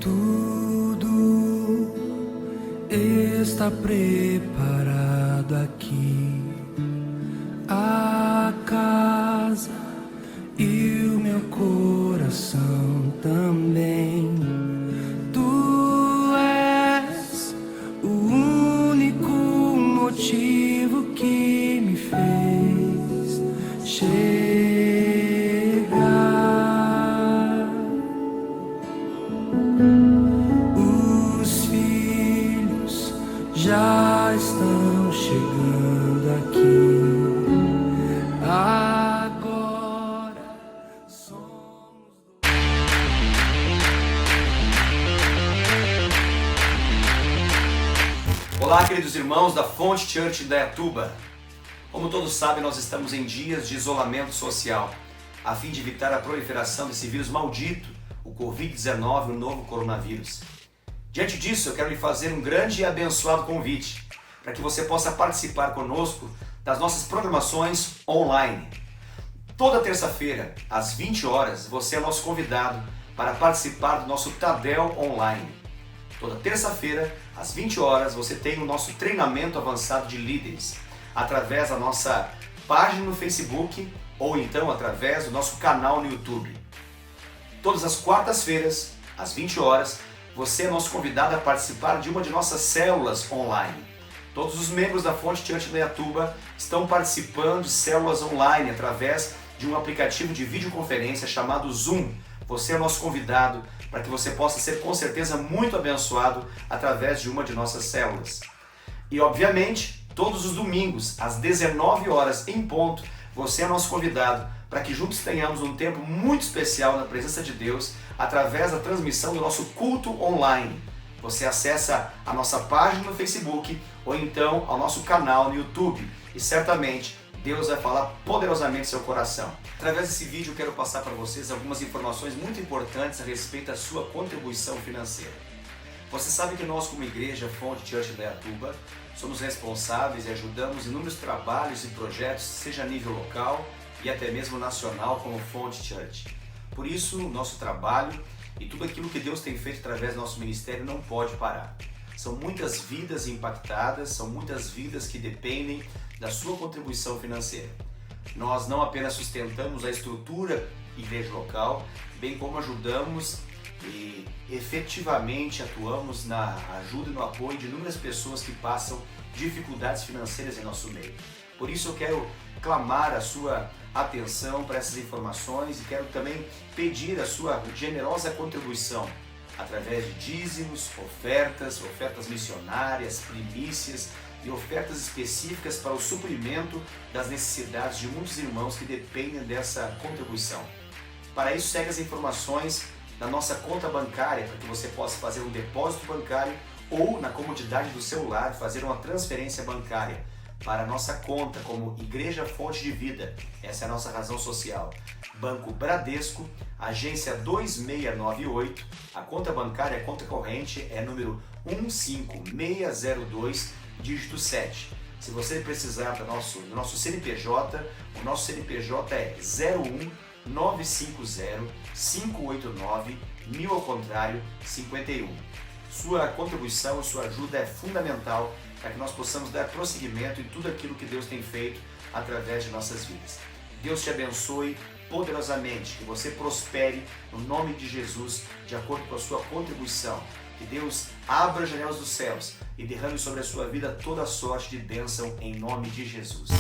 Tudo está preparado aqui, a casa e o meu coração também. Tu és o único motivo que me fez chegar. Os filhos já estão chegando aqui. Agora somos. Olá, queridos irmãos da Fonte Church em Indaiatuba. Como todos sabem, nós estamos em dias de isolamento social, a fim de evitar a proliferação desse vírus maldito, o Covid-19, o novo coronavírus. Diante disso, eu quero lhe fazer um grande e abençoado convite, para que você possa participar conosco das nossas programações online. Toda terça-feira, às 20 horas, você é nosso convidado para participar do nosso Tadel Online. Toda terça-feira, às 20 horas, você tem o nosso treinamento avançado de líderes, através da nossa página no Facebook ou então através do nosso canal no YouTube. Todas as quartas-feiras, às 20 horas, você é nosso convidado a participar de uma de nossas células online. Todos os membros da Fonte Church Indaiatuba estão participando de células online através de um aplicativo de videoconferência chamado Zoom. Você é nosso convidado para que você possa ser com certeza muito abençoado através de uma de nossas células. E obviamente, todos os domingos, às 19 horas em ponto, você é nosso convidado para que juntos tenhamos um tempo muito especial na presença de Deus através da transmissão do nosso culto online. Você acessa a nossa página no Facebook ou então ao nosso canal no YouTube e certamente Deus vai falar poderosamente no seu coração. Através desse vídeo eu quero passar para vocês algumas informações muito importantes a respeito da sua contribuição financeira. Você sabe que nós, como igreja Fonte Church Indaiatuba, somos responsáveis e ajudamos inúmeros trabalhos e projetos, seja a nível local e até mesmo nacional, como Fonte Church. Por isso, o nosso trabalho e tudo aquilo que Deus tem feito através do nosso ministério não pode parar. São muitas vidas impactadas, são muitas vidas que dependem da sua contribuição financeira. Nós não apenas sustentamos a estrutura igreja local, bem como ajudamos e efetivamente atuamos na ajuda e no apoio de inúmeras pessoas que passam dificuldades financeiras em nosso meio. Por isso eu quero clamar a sua atenção para essas informações e quero também pedir a sua generosa contribuição através de dízimos, ofertas missionárias, primícias e ofertas específicas para o suprimento das necessidades de muitos irmãos que dependem dessa contribuição. Para isso, segue as informações da nossa conta bancária para que você possa fazer um depósito bancário ou, na comodidade do seu lar, fazer uma transferência bancária para a nossa conta como Igreja Fonte de Vida. Essa é a nossa razão social. Banco Bradesco, agência 2698, a conta bancária, a conta corrente é número 15602, dígito 7. Se você precisar do nosso CNPJ, o nosso CNPJ é 01950-589-1000 ao contrário 51. Sua contribuição, sua ajuda é fundamental para que nós possamos dar prosseguimento em tudo aquilo que Deus tem feito através de nossas vidas. Deus te abençoe poderosamente, que você prospere no nome de Jesus, de acordo com a sua contribuição. Que Deus abra as janelas dos céus e derrame sobre a sua vida toda a sorte de bênção em nome de Jesus.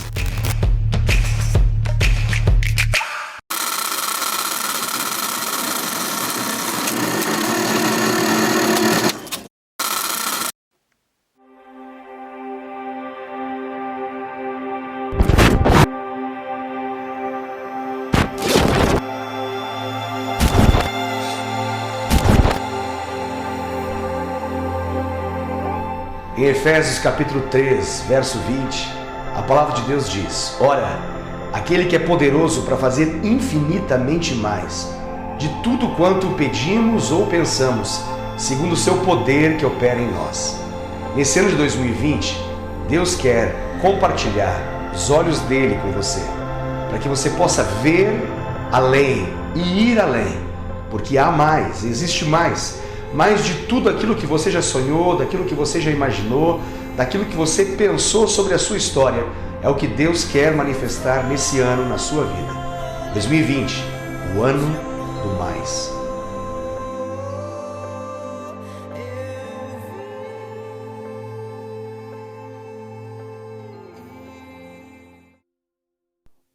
Em Efésios capítulo 3, verso 20, a palavra de Deus diz: Ora, aquele que é poderoso para fazer infinitamente mais, de tudo quanto pedimos ou pensamos, segundo o seu poder que opera em nós. Nesse ano de 2020, Deus quer compartilhar os olhos dele com você, para que você possa ver além e ir além, porque há mais, existe mais. mais de tudo aquilo que você já sonhou, daquilo que você já imaginou, daquilo que você pensou sobre a sua história. É o que Deus quer manifestar nesse ano na sua vida. 2020, o ano do mais.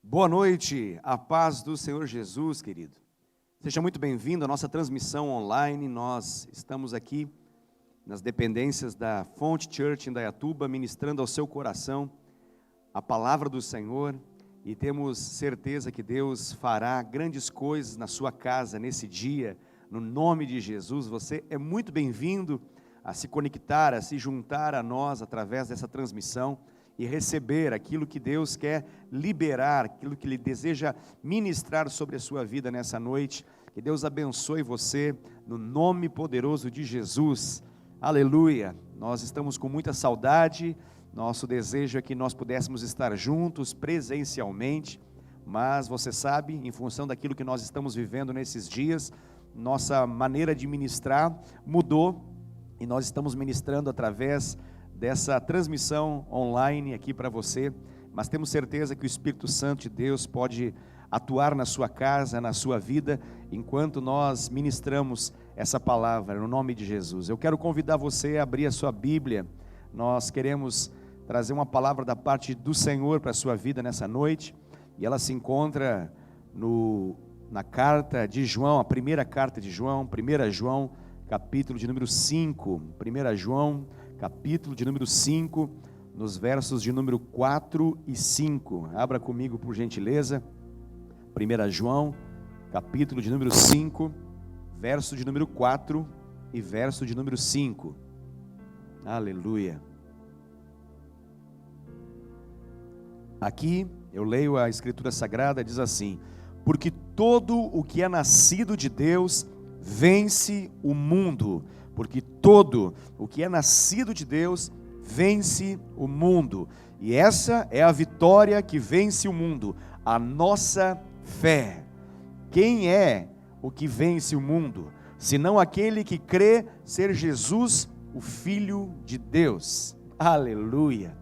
Boa noite, a paz do Senhor Jesus, querido. Seja muito bem-vindo à nossa transmissão online. Nós estamos aqui nas dependências da Fonte Church em Indaiatuba, ministrando ao seu coração a palavra do Senhor, e temos certeza que Deus fará grandes coisas na sua casa nesse dia, no nome de Jesus. Você é muito bem-vindo a se conectar, a se juntar a nós através dessa transmissão e receber aquilo que Deus quer liberar, aquilo que Ele deseja ministrar sobre a sua vida nessa noite. Que Deus abençoe você, no nome poderoso de Jesus. Aleluia! Nós estamos com muita saudade, nosso desejo é que nós pudéssemos estar juntos presencialmente, mas você sabe, em função daquilo que nós estamos vivendo nesses dias, nossa maneira de ministrar mudou, e nós estamos ministrando através dessa transmissão online aqui para você, mas temos certeza que o Espírito Santo de Deus pode atuar na sua casa, na sua vida, enquanto nós ministramos essa palavra, no nome de Jesus. Eu quero convidar você a abrir a sua Bíblia. Nós queremos trazer uma palavra da parte do Senhor para a sua vida nessa noite, e ela se encontra na carta de João, a primeira carta de João, 1 João, capítulo de número 5, 1 João, capítulo de número 5, nos versos de número 4 e 5. Abra comigo, por gentileza. 1 João, capítulo de número 5, verso de número 4 e verso de número 5. Aleluia. Aqui eu leio a Escritura Sagrada, diz assim: porque todo o que é nascido de Deus vence o mundo. Porque todo o que é nascido de Deus vence o mundo. E essa é a vitória que vence o mundo, a nossa fé. Quem é o que vence o mundo, senão aquele que crê ser Jesus, o Filho de Deus? Aleluia!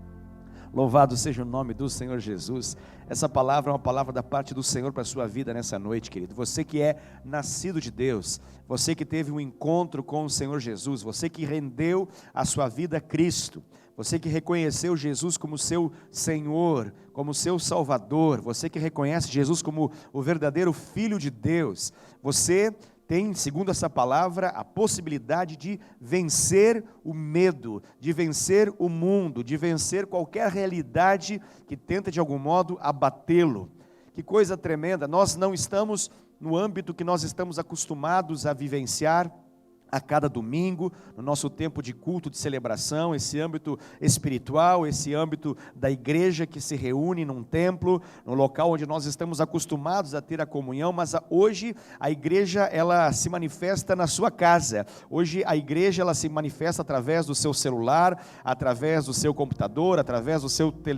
Louvado seja o nome do Senhor Jesus. Essa palavra é uma palavra da parte do Senhor para a sua vida nessa noite, querido. Você que é nascido de Deus, você que teve um encontro com o Senhor Jesus, você que rendeu a sua vida a Cristo, você que reconheceu Jesus como seu Senhor, como seu Salvador, você que reconhece Jesus como o verdadeiro Filho de Deus, você tem, segundo essa palavra, a possibilidade de vencer o medo, de vencer o mundo, de vencer qualquer realidade que tenta de algum modo abatê-lo. Que coisa tremenda! Nós não estamos no âmbito que nós estamos acostumados a vivenciar a cada domingo, no nosso tempo de culto, de celebração, esse âmbito espiritual, esse âmbito da igreja que se reúne num templo, no local onde nós estamos acostumados a ter a comunhão, mas hoje a igreja ela se manifesta na sua casa. Hoje a igreja ela se manifesta através do seu celular, através do seu computador, através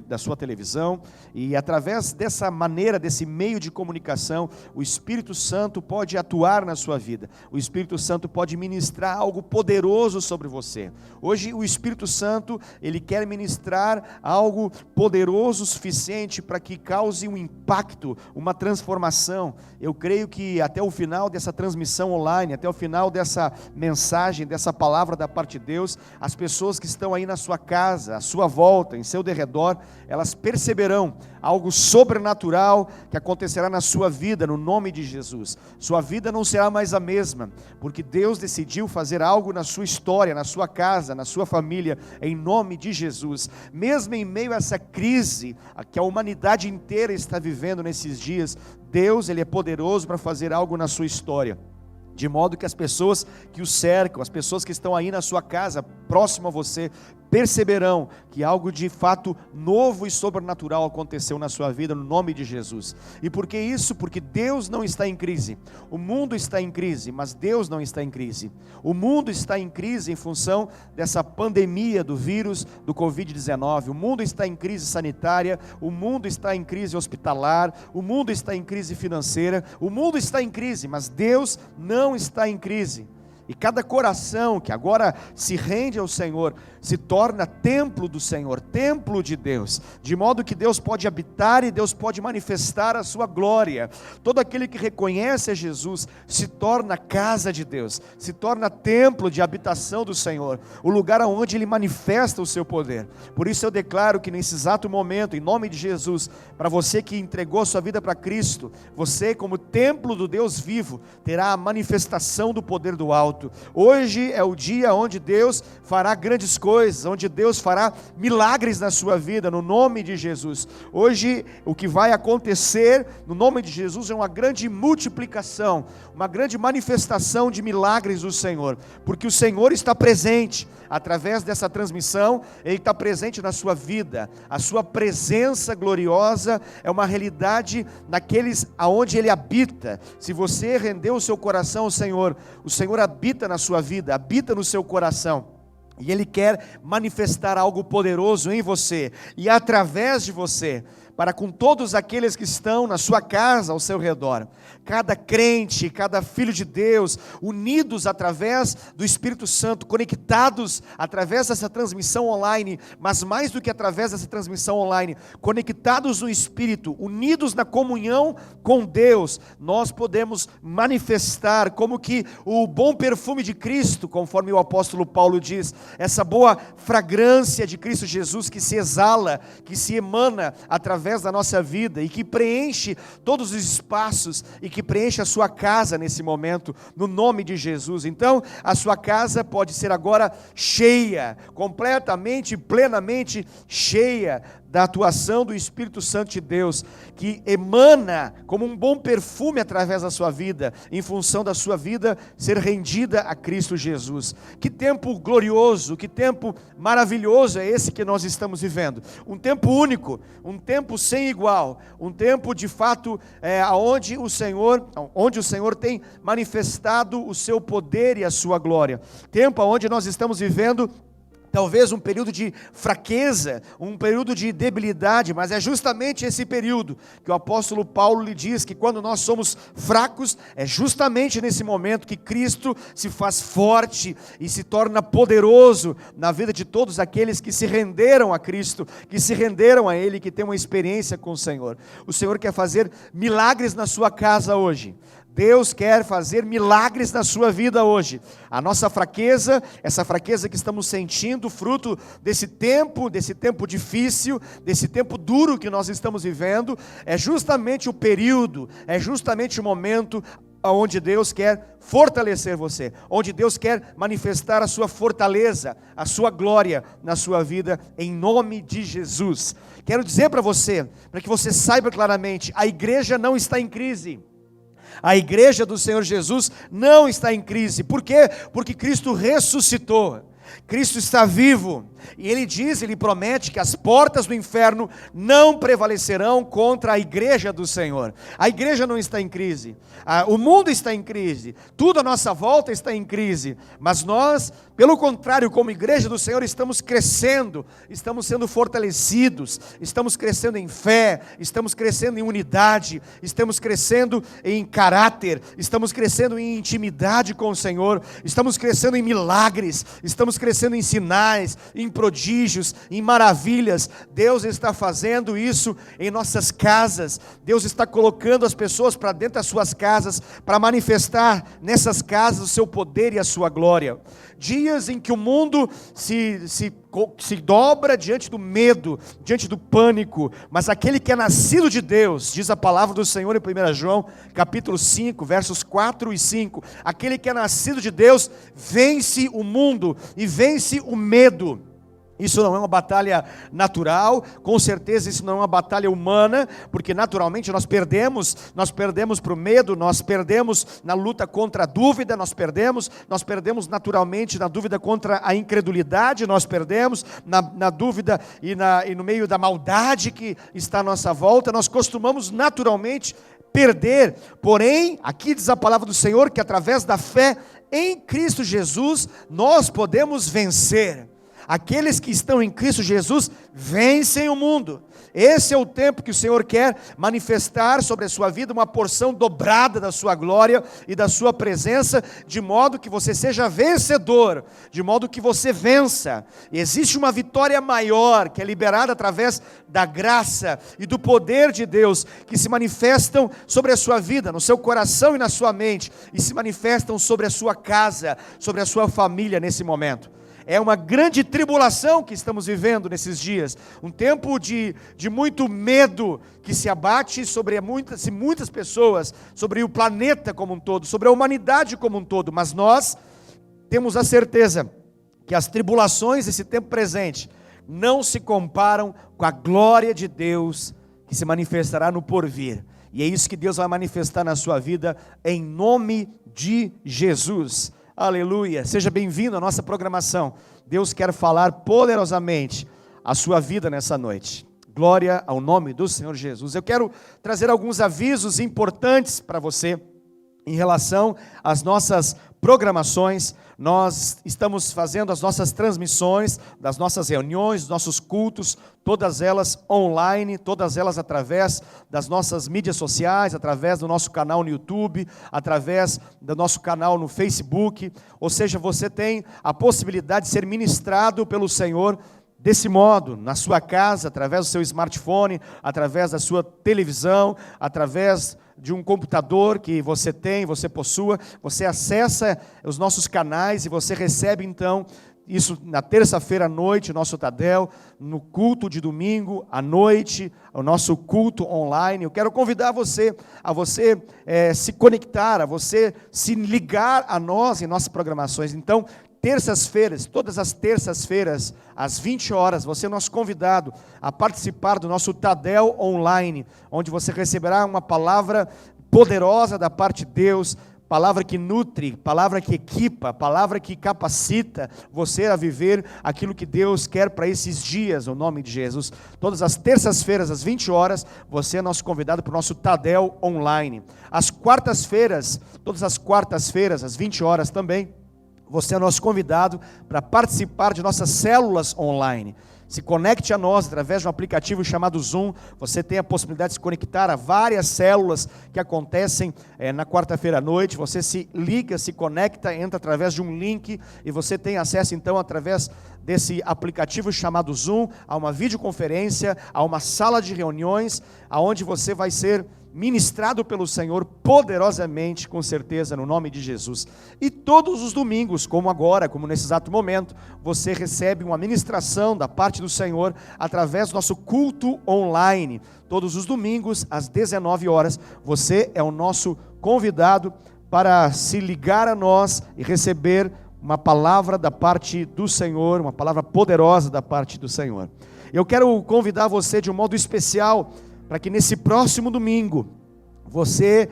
da sua televisão, e através dessa maneira, desse meio de comunicação, o Espírito Santo pode atuar na sua vida, o Espírito Santo pode ministrar algo poderoso sobre você. Hoje o Espírito Santo, ele quer ministrar algo poderoso o suficiente para que cause um impacto, uma transformação. Eu creio que até o final dessa transmissão online, até o final dessa mensagem, dessa palavra da parte de Deus, as pessoas que estão aí na sua casa, à sua volta, em seu derredor, elas perceberão algo sobrenatural que acontecerá na sua vida, no nome de Jesus. Sua vida não será mais a mesma, porque Deus decidiu fazer algo na sua história, na sua casa, na sua família, em nome de Jesus. Mesmo em meio a essa crise que a humanidade inteira está vivendo nesses dias, Deus, Ele é poderoso para fazer algo na sua história, de modo que as pessoas que o cercam, as pessoas que estão aí na sua casa, próximo a você, perceberão que algo de fato novo e sobrenatural aconteceu na sua vida, no nome de Jesus. E por que isso? Porque Deus não está em crise. O mundo está em crise, mas Deus não está em crise. O mundo está em crise em função dessa pandemia do vírus do Covid-19. O mundo está em crise sanitária, o mundo está em crise hospitalar, o mundo está em crise financeira, o mundo está em crise, mas Deus não está em crise. E cada coração que agora se rende ao Senhor, se torna templo do Senhor, templo de Deus, de modo que Deus pode habitar e Deus pode manifestar a sua glória. Todo aquele que reconhece a Jesus se torna casa de Deus, se torna templo de habitação do Senhor, o lugar onde Ele manifesta o seu poder. Por isso eu declaro que nesse exato momento, em nome de Jesus, para você que entregou a sua vida para Cristo, você como templo do Deus vivo, terá a manifestação do poder do alto. Hoje é o dia onde Deus fará grandes coisas, onde Deus fará milagres na sua vida, no nome de Jesus. Hoje o que vai acontecer, no nome de Jesus, é uma grande multiplicação, uma grande manifestação de milagres do Senhor, porque o Senhor está presente, através dessa transmissão, Ele está presente na sua vida. A sua presença gloriosa é uma realidade naqueles aonde Ele habita. Se você rendeu o seu coração ao Senhor, o Senhor habita na sua vida, habita no seu coração, e Ele quer manifestar algo poderoso em você, e através de você, para com todos aqueles que estão na sua casa, ao seu redor. Cada crente, cada filho de Deus, unidos através do Espírito Santo, conectados através dessa transmissão online, mas mais do que através dessa transmissão online, conectados no Espírito, unidos na comunhão com Deus, nós podemos manifestar como que o bom perfume de Cristo, conforme o apóstolo Paulo diz, essa boa fragrância de Cristo Jesus que se exala, que se emana através da nossa vida e que preenche todos os espaços e que preenche a sua casa nesse momento, no nome de Jesus. Então, a sua casa pode ser agora cheia, completamente, plenamente cheia da atuação do Espírito Santo de Deus, que emana como um bom perfume através da sua vida, em função da sua vida ser rendida a Cristo Jesus. Que tempo glorioso, que tempo maravilhoso é esse que nós estamos vivendo. Um tempo único, um tempo sem igual, um tempo de fato onde o Senhor tem manifestado o seu poder e a sua glória. Tempo onde nós estamos vivendo talvez um período de fraqueza, um período de debilidade, mas é justamente esse período que o apóstolo Paulo lhe diz que quando nós somos fracos, é justamente nesse momento que Cristo se faz forte e se torna poderoso na vida de todos aqueles que se renderam a Cristo, que se renderam a Ele, que têm uma experiência com o Senhor. O Senhor quer fazer milagres na sua casa hoje. Deus quer fazer milagres na sua vida hoje. A nossa fraqueza, essa fraqueza que estamos sentindo, fruto desse tempo difícil, desse tempo duro que nós estamos vivendo, é justamente o período, é justamente o momento onde Deus quer fortalecer você, onde Deus quer manifestar a sua fortaleza, a sua glória na sua vida, em nome de Jesus. Quero dizer para você, para que você saiba claramente, a igreja não está em crise. A igreja do Senhor Jesus não está em crise. Por quê? Porque Cristo ressuscitou. Cristo está vivo, e Ele promete que as portas do inferno não prevalecerão contra a igreja do Senhor. A igreja não está em crise, o mundo está em crise, tudo à nossa volta está em crise, mas nós, pelo contrário, como igreja do Senhor, estamos crescendo, estamos sendo fortalecidos, estamos crescendo em fé, estamos crescendo em unidade, estamos crescendo em caráter, estamos crescendo em intimidade com o Senhor, estamos crescendo em milagres, estamos crescendo em sinais, em prodígios, em maravilhas. Deus está fazendo isso em nossas casas. Deus está colocando as pessoas para dentro das suas casas, para manifestar nessas casas o seu poder e a sua glória. Dias em que o mundo se dobra diante do medo, diante do pânico, mas aquele que é nascido de Deus, diz a palavra do Senhor em 1 João, capítulo 5, versos 4 e 5, aquele que é nascido de Deus, vence o mundo e vence o medo. Isso não é uma batalha natural, com certeza isso não é uma batalha humana, porque naturalmente nós perdemos para o medo, nós perdemos na luta contra a dúvida, nós perdemos naturalmente na dúvida contra a incredulidade, nós perdemos na dúvida e no meio da maldade que está à nossa volta, nós costumamos naturalmente perder. Porém, aqui diz a palavra do Senhor que através da fé em Cristo Jesus, nós podemos vencer. Aqueles que estão em Cristo Jesus vencem o mundo. Esse é o tempo que o Senhor quer manifestar sobre a sua vida uma porção dobrada da sua glória e da sua presença, de modo que você seja vencedor, de modo que você vença. E existe uma vitória maior que é liberada através da graça e do poder de Deus, que se manifestam sobre a sua vida, no seu coração e na sua mente, e se manifestam sobre a sua casa, sobre a sua família nesse momento. É uma grande tribulação que estamos vivendo nesses dias, um tempo de muito medo que se abate sobre muitas pessoas, sobre o planeta como um todo, sobre a humanidade como um todo, mas nós temos a certeza que as tribulações desse tempo presente não se comparam com a glória de Deus que se manifestará no porvir, e é isso que Deus vai manifestar na sua vida, em nome de Jesus. Aleluia, seja bem-vindo à nossa programação. Deus quer falar poderosamente a sua vida nessa noite. Glória ao nome do Senhor Jesus. Eu quero trazer alguns avisos importantes para você em relação às nossas programações. Nós estamos fazendo as nossas transmissões das nossas reuniões, dos nossos cultos, todas elas online, todas elas através das nossas mídias sociais, através do nosso canal no YouTube, através do nosso canal no Facebook. Ou seja, você tem a possibilidade de ser ministrado pelo Senhor desse modo, na sua casa, através do seu smartphone, através da sua televisão, através de um computador que você tem, você possua, você acessa os nossos canais e você recebe então isso na terça-feira à noite, o nosso Tadel, no culto de domingo à noite, o nosso culto online. Eu quero convidar você a se conectar, a você se ligar a nós em nossas programações. Então, terças-feiras, todas as terças-feiras, às 20 horas, você é nosso convidado a participar do nosso Tadel online, onde você receberá uma palavra poderosa da parte de Deus, palavra que nutre, palavra que equipa, palavra que capacita você a viver aquilo que Deus quer para esses dias, no nome de Jesus. Todas as terças-feiras, às 20 horas, você é nosso convidado para o nosso Tadel online. Às quartas-feiras, todas as quartas-feiras, às 20 horas também, você é nosso convidado para participar de nossas células online. Se conecte a nós através de um aplicativo chamado Zoom. Você tem a possibilidade de se conectar a várias células que acontecem na quarta-feira à noite. Você se liga, se conecta, entra através de um link e você tem acesso então através desse aplicativo chamado Zoom a uma videoconferência, a uma sala de reuniões, aonde você vai ser ministrado pelo Senhor poderosamente, com certeza, no nome de Jesus. E todos os domingos, como agora, como nesse exato momento, você recebe uma ministração da parte do Senhor através do nosso culto online. Todos os domingos, às 19 horas, você é o nosso convidado para se ligar a nós e receber uma palavra da parte do Senhor, uma palavra poderosa da parte do Senhor. Eu quero convidar você de um modo especial para que nesse próximo domingo você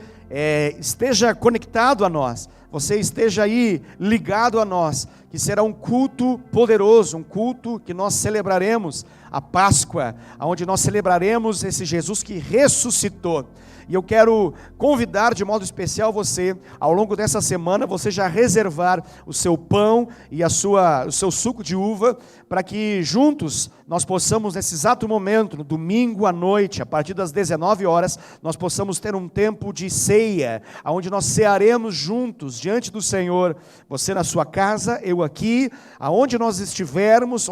esteja conectado a nós, você esteja aí ligado a nós, que será um culto poderoso, um culto que nós celebraremos a Páscoa, onde nós celebraremos esse Jesus que ressuscitou. E eu quero convidar de modo especial você, ao longo dessa semana, você já reservar o seu pão e o seu suco de uva, para que juntos nós possamos, nesse exato momento, no domingo à noite, a partir das 19 horas, nós possamos ter um tempo de ceia, onde nós cearemos juntos, diante do Senhor, você na sua casa, eu aqui, onde nós estivermos,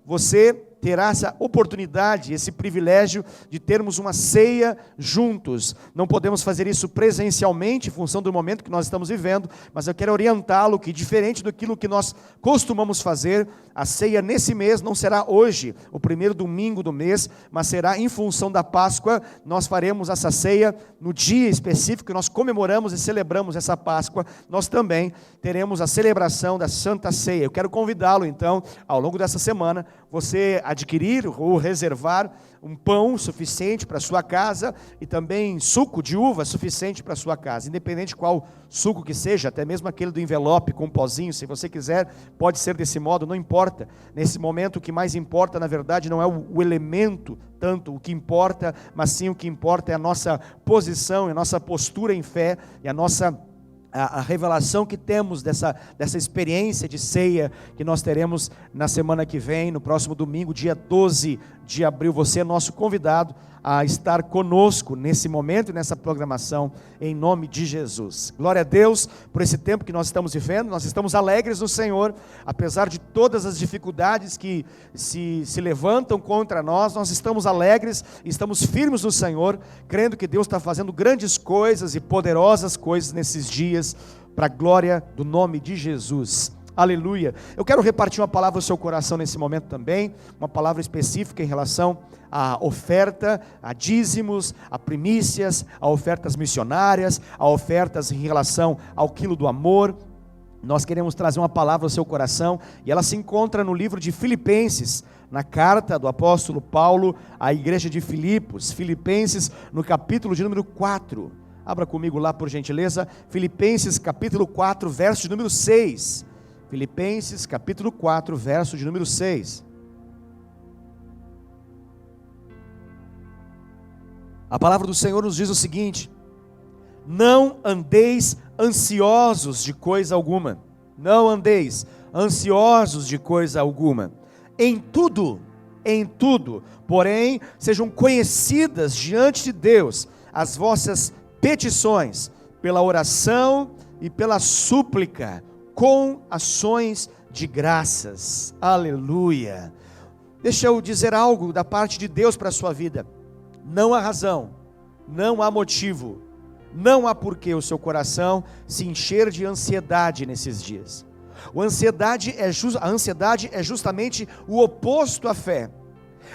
você terá essa oportunidade, esse privilégio de termos uma ceia juntos. Não podemos fazer isso presencialmente, em função do momento que nós estamos vivendo, mas eu quero orientá-lo que, diferente daquilo que nós costumamos fazer, a ceia nesse mês não será hoje, o primeiro domingo do mês, mas será em função da Páscoa. Nós faremos essa ceia no dia específico que nós comemoramos e celebramos essa Páscoa. Nós também teremos a celebração da Santa Ceia. Eu quero convidá-lo então, ao longo dessa semana, você adquirir ou reservar um pão suficiente para a sua casa e também suco de uva suficiente para a sua casa, independente de qual suco que seja, até mesmo aquele do envelope com um pozinho, se você quiser, pode ser desse modo, não importa. Nesse momento o que mais importa, na verdade, não é o elemento tanto o que importa, mas sim o que importa é a nossa posição, a nossa postura em fé e a nossa a revelação que temos dessa experiência de ceia que nós teremos na semana que vem, no próximo domingo, dia 12 de abril. Você é nosso convidado a estar conosco nesse momento e nessa programação, em nome de Jesus. Glória a Deus por esse tempo que nós estamos vivendo. Nós estamos alegres no Senhor, apesar de todas as dificuldades que se levantam contra nós. Nós estamos alegres, estamos firmes no Senhor, crendo que Deus está fazendo grandes coisas e poderosas coisas nesses dias, para a glória do nome de Jesus. Aleluia. Eu quero repartir uma palavra ao seu coração nesse momento também, uma palavra específica em relação à oferta, a dízimos, a primícias, a ofertas missionárias, a ofertas em relação ao quilo do amor. Nós queremos trazer uma palavra ao seu coração, e ela se encontra no livro de Filipenses, na carta do apóstolo Paulo à igreja de Filipos. Filipenses, no capítulo de número 4. Abra comigo lá, por gentileza. Filipenses, capítulo 4, verso de número 6. Filipenses, capítulo 4, verso de número 6. A palavra do Senhor nos diz o seguinte: não andeis ansiosos de coisa alguma. Não andeis ansiosos de coisa alguma. Em tudo, porém, sejam conhecidas diante de Deus as vossas petições, pela oração e pela súplica, com ações de graças. Aleluia. Deixa eu dizer algo da parte de Deus para a sua vida. Não há razão, não há motivo, não há porquê o seu coração se encher de ansiedade nesses dias. A ansiedade é justamente o oposto à fé.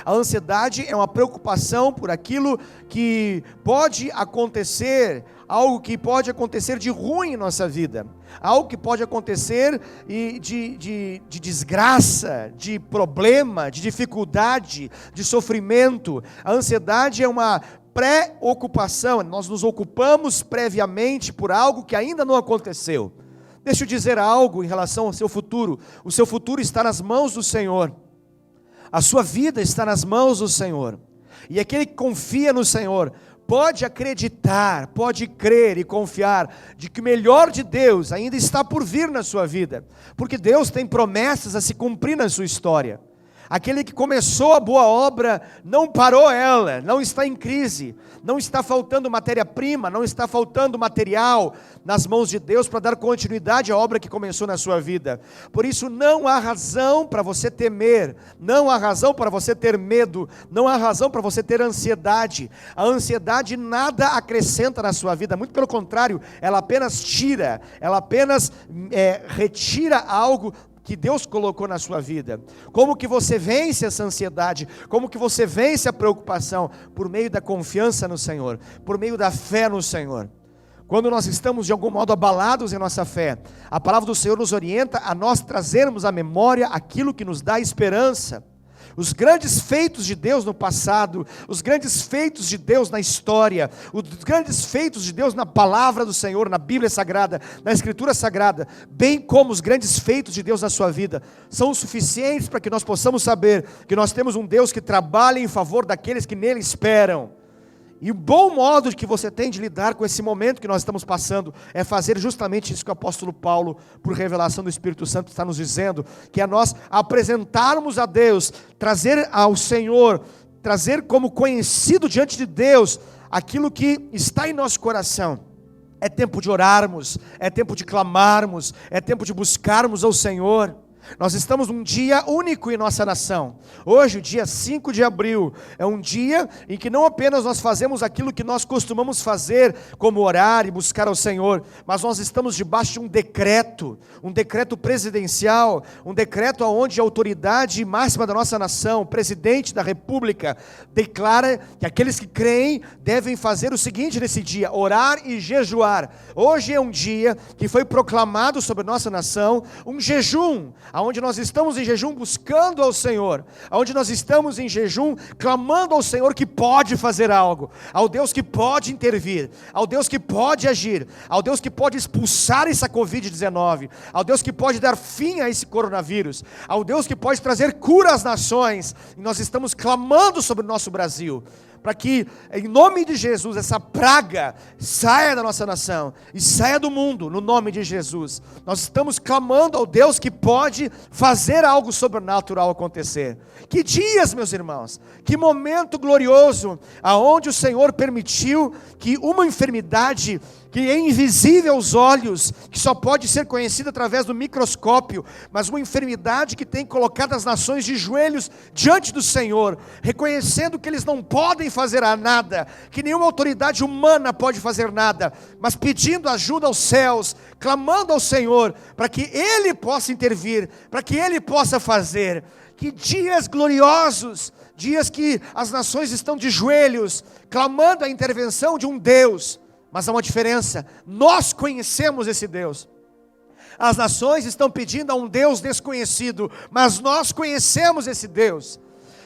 A ansiedade é uma preocupação por aquilo que pode acontecer, algo que pode acontecer de ruim em nossa vida, algo que pode acontecer de desgraça, de problema, de dificuldade, de sofrimento. A ansiedade é uma preocupação, nós nos ocupamos previamente por algo que ainda não aconteceu. Deixa eu dizer algo em relação ao seu futuro. O seu futuro está nas mãos do Senhor. A sua vida está nas mãos do Senhor. E aquele que confia no Senhor pode acreditar, pode crer e confiar de que o melhor de Deus ainda está por vir na sua vida, porque Deus tem promessas a se cumprir na sua história. Aquele que começou a boa obra não parou ela, não está em crise, não está faltando matéria-prima, não está faltando material nas mãos de Deus para dar continuidade à obra que começou na sua vida. Por isso não há razão para você temer, não há razão para você ter medo, não há razão para você ter ansiedade. A ansiedade nada acrescenta na sua vida, muito pelo contrário, ela apenas tira, ela apenas retira algo que Deus colocou na sua vida. Como que você vence essa ansiedade? Como que você vence a preocupação? Por meio da confiança no Senhor, por meio da fé no Senhor. Quando nós estamos de algum modo abalados em nossa fé, a palavra do Senhor nos orienta a nós trazermos à memória aquilo que nos dá esperança. Os grandes feitos de Deus no passado, os grandes feitos de Deus na história, os grandes feitos de Deus na palavra do Senhor, na Bíblia Sagrada, na Escritura Sagrada, bem como os grandes feitos de Deus na sua vida, são suficientes para que nós possamos saber que nós temos um Deus que trabalha em favor daqueles que nele esperam. E o bom modo que você tem de lidar com esse momento que nós estamos passando é fazer justamente isso que o apóstolo Paulo, por revelação do Espírito Santo, está nos dizendo, que é nós apresentarmos a Deus, trazer ao Senhor, trazer como conhecido diante de Deus aquilo que está em nosso coração. É tempo de orarmos, é tempo de clamarmos, é tempo de buscarmos ao Senhor. Nós estamos num dia único em nossa nação. Hoje, o dia 5 de abril, é um dia em que não apenas nós fazemos aquilo que nós costumamos fazer, como orar e buscar ao Senhor, mas nós estamos debaixo de um decreto presidencial, um decreto onde a autoridade máxima da nossa nação, o presidente da república, declara que aqueles que creem devem fazer o seguinte nesse dia: orar e jejuar. Hoje é um dia que foi proclamado sobre nossa nação um jejum, onde nós estamos em jejum buscando ao Senhor, onde nós estamos em jejum clamando ao Senhor que pode fazer algo, ao Deus que pode intervir, ao Deus que pode agir, ao Deus que pode expulsar essa Covid-19, ao Deus que pode dar fim a esse coronavírus, ao Deus que pode trazer cura às nações. E nós estamos clamando sobre o nosso Brasil. para que, em nome de Jesus, essa praga saia da nossa nação e saia do mundo, no nome de Jesus. Nós estamos clamando ao Deus que pode fazer algo sobrenatural acontecer. Que dias, meus irmãos, que momento glorioso, aonde o Senhor permitiu que uma enfermidade que é invisível aos olhos, que só pode ser conhecida através do microscópio, mas uma enfermidade que tem colocado as nações de joelhos diante do Senhor, reconhecendo que eles não podem fazer nada, que nenhuma autoridade humana pode fazer nada, mas pedindo ajuda aos céus, clamando ao Senhor, para que Ele possa intervir, para que Ele possa fazer. Que dias gloriosos, dias que as nações estão de joelhos, clamando a intervenção de um Deus. Mas há uma diferença, nós conhecemos esse Deus. As nações estão pedindo a um Deus desconhecido, mas nós conhecemos esse Deus.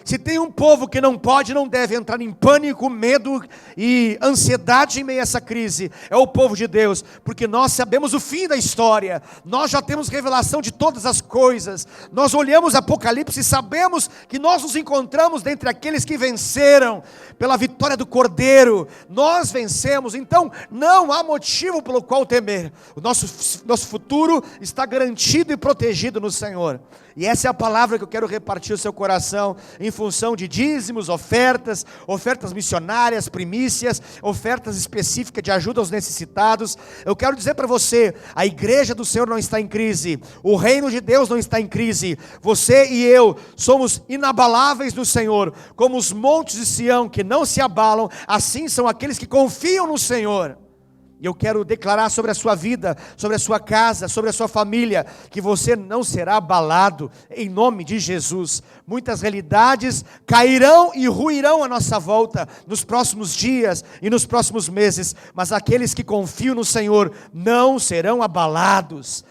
Se tem um povo que não pode, não deve entrar em pânico, medo e ansiedade em meio a essa crise, é o povo de Deus, porque nós sabemos o fim da história, nós já temos revelação de todas as coisas, nós olhamos Apocalipse e sabemos que nós nos encontramos dentre aqueles que venceram, pela vitória do Cordeiro, nós vencemos, então não há motivo pelo qual temer, o nosso futuro está garantido e protegido no Senhor. E essa é a palavra que eu quero repartir ao seu coração, em função de dízimos, ofertas missionárias, primícias, ofertas específicas de ajuda aos necessitados. Eu quero dizer para você, a igreja do Senhor não está em crise, o reino de Deus não está em crise, você e eu somos inabaláveis no Senhor, como os montes de Sião que não se abalam, assim são aqueles que confiam no Senhor. E eu quero declarar sobre a sua vida, sobre a sua casa, sobre a sua família, que você não será abalado, em nome de Jesus. Muitas realidades cairão e ruirão à nossa volta, nos próximos dias e nos próximos meses, mas aqueles que confiam no Senhor não serão abalados,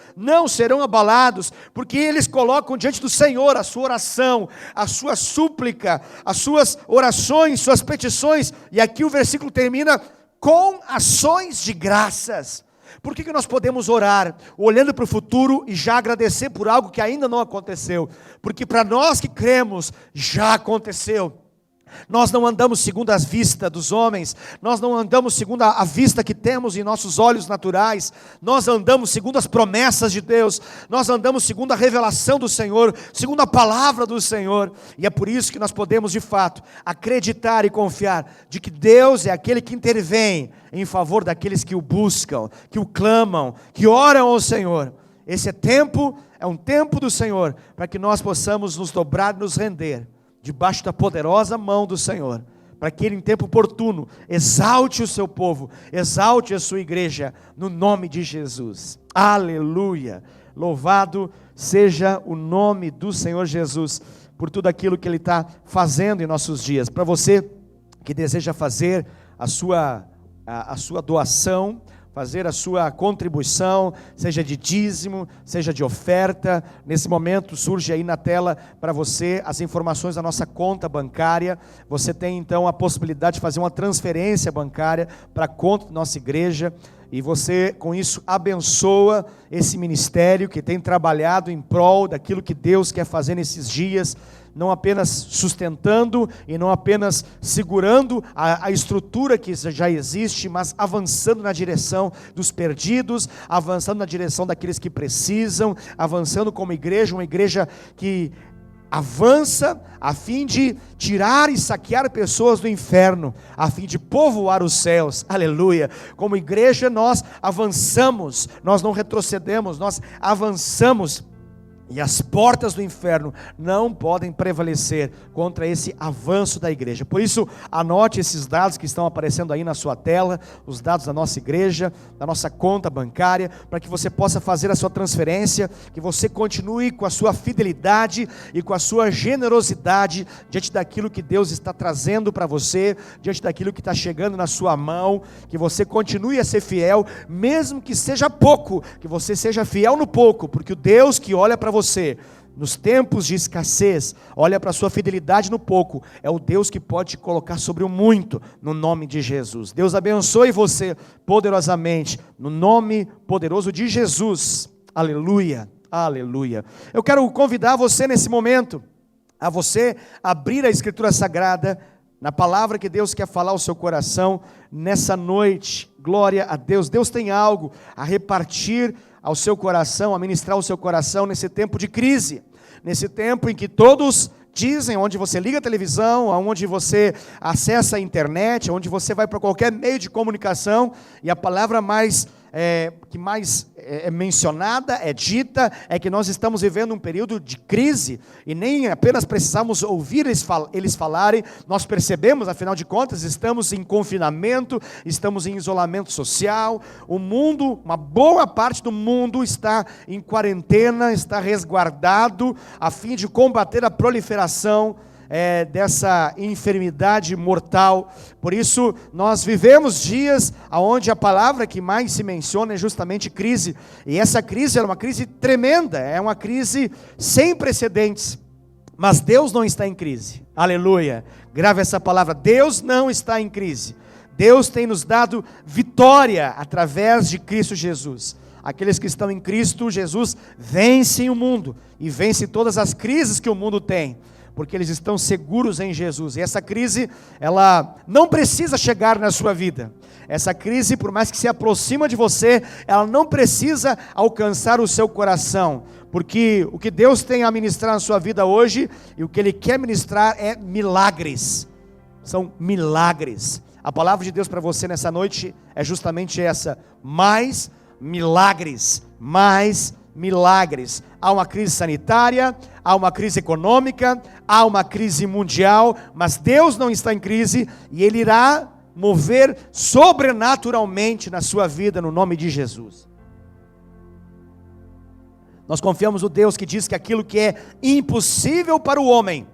porque eles colocam diante do Senhor a sua oração, a sua súplica, as suas orações, suas petições, e aqui o versículo termina com ações de graças. Por que nós podemos orar, olhando para o futuro e já agradecer por algo que ainda não aconteceu? Porque para nós que cremos, já aconteceu. Nós não andamos segundo a vista dos homens, nós não andamos segundo a vista que temos em nossos olhos naturais, nós andamos segundo as promessas de Deus, nós andamos segundo a revelação do Senhor, segundo a palavra do Senhor, e é por isso que nós podemos de fato acreditar e confiar de que Deus é aquele que intervém em favor daqueles que o buscam, que o clamam, que oram ao Senhor. Esse é um tempo do Senhor, para que nós possamos nos dobrar e nos render debaixo da poderosa mão do Senhor, para que Ele em tempo oportuno exalte o seu povo, exalte a sua igreja, no nome de Jesus. Aleluia! Louvado seja o nome do Senhor Jesus, por tudo aquilo que Ele está fazendo em nossos dias. Para você que deseja fazer a sua doação, fazer a sua contribuição, seja de dízimo, seja de oferta, nesse momento surge aí na tela para você as informações da nossa conta bancária. Você tem então a possibilidade de fazer uma transferência bancária para a conta da nossa igreja, e você com isso abençoa esse ministério que tem trabalhado em prol daquilo que Deus quer fazer nesses dias, não apenas sustentando e não apenas segurando a estrutura que já existe, mas avançando na direção dos perdidos, avançando na direção daqueles que precisam, avançando como igreja, uma igreja que avança a fim de tirar e saquear pessoas do inferno, a fim de povoar os céus. Aleluia! Como igreja nós avançamos, nós não retrocedemos, nós avançamos. E as portas do inferno não podem prevalecer contra esse avanço da igreja. Por isso, anote esses dados que estão aparecendo aí na sua tela, os dados da nossa igreja, da nossa conta bancária, para que você possa fazer a sua transferência, que você continue com a sua fidelidade e com a sua generosidade diante daquilo que Deus está trazendo para você, diante daquilo que está chegando na sua mão, que você continue a ser fiel, mesmo que seja pouco, que você seja fiel no pouco, porque o Deus que olha para você nos tempos de escassez, olha para a sua fidelidade no pouco, é o Deus que pode te colocar sobre o muito, no nome de Jesus. Deus abençoe você poderosamente, no nome poderoso de Jesus. Aleluia, aleluia. Eu quero convidar você nesse momento, a você abrir a Escritura Sagrada na palavra que Deus quer falar ao seu coração nessa noite. Glória a Deus. Deus tem algo a repartir ao seu coração, a ministrar ao seu coração nesse tempo de crise, nesse tempo em que todos dizem, onde você liga a televisão, onde você acessa a internet, onde você vai para qualquer meio de comunicação, e a palavra que mais é mencionada, é dita, é que nós estamos vivendo um período de crise, e nem apenas precisamos ouvir eles falarem, nós percebemos, afinal de contas, estamos em confinamento, estamos em isolamento social, o mundo, uma boa parte do mundo está em quarentena, está resguardado, a fim de combater a proliferação dessa enfermidade mortal. Por isso nós vivemos dias onde a palavra que mais se menciona é justamente crise, e essa crise é uma crise tremenda, é uma crise sem precedentes, mas Deus não está em crise, aleluia, grave essa palavra, Deus não está em crise, Deus tem nos dado vitória através de Cristo Jesus. Aqueles que estão em Cristo Jesus vencem o mundo, e vencem todas as crises que o mundo tem, porque eles estão seguros em Jesus. E essa crise, ela não precisa chegar na sua vida. Essa crise, por mais que se aproxima de você, ela não precisa alcançar o seu coração, porque o que Deus tem a ministrar na sua vida hoje, e o que Ele quer ministrar é milagres. São milagres. A palavra de Deus para você nessa noite é justamente essa: mais milagres, mais milagres. Há uma crise sanitária, há uma crise econômica, há uma crise mundial, mas Deus não está em crise, e Ele irá mover sobrenaturalmente na sua vida, no nome de Jesus. Nós confiamos no Deus que diz que aquilo que é impossível para o homem,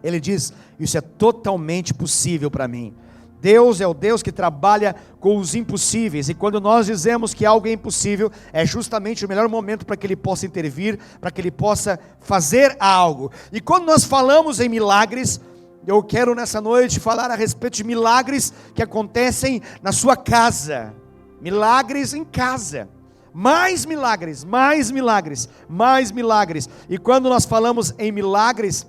Ele diz, isso é totalmente possível para mim. Deus é o Deus que trabalha com os impossíveis, e quando nós dizemos que algo é impossível, é justamente o melhor momento para que Ele possa intervir, para que Ele possa fazer algo. E quando nós falamos em milagres, eu quero nessa noite falar a respeito de milagres que acontecem na sua casa, milagres em casa, mais milagres, mais milagres, mais milagres. E quando nós falamos em milagres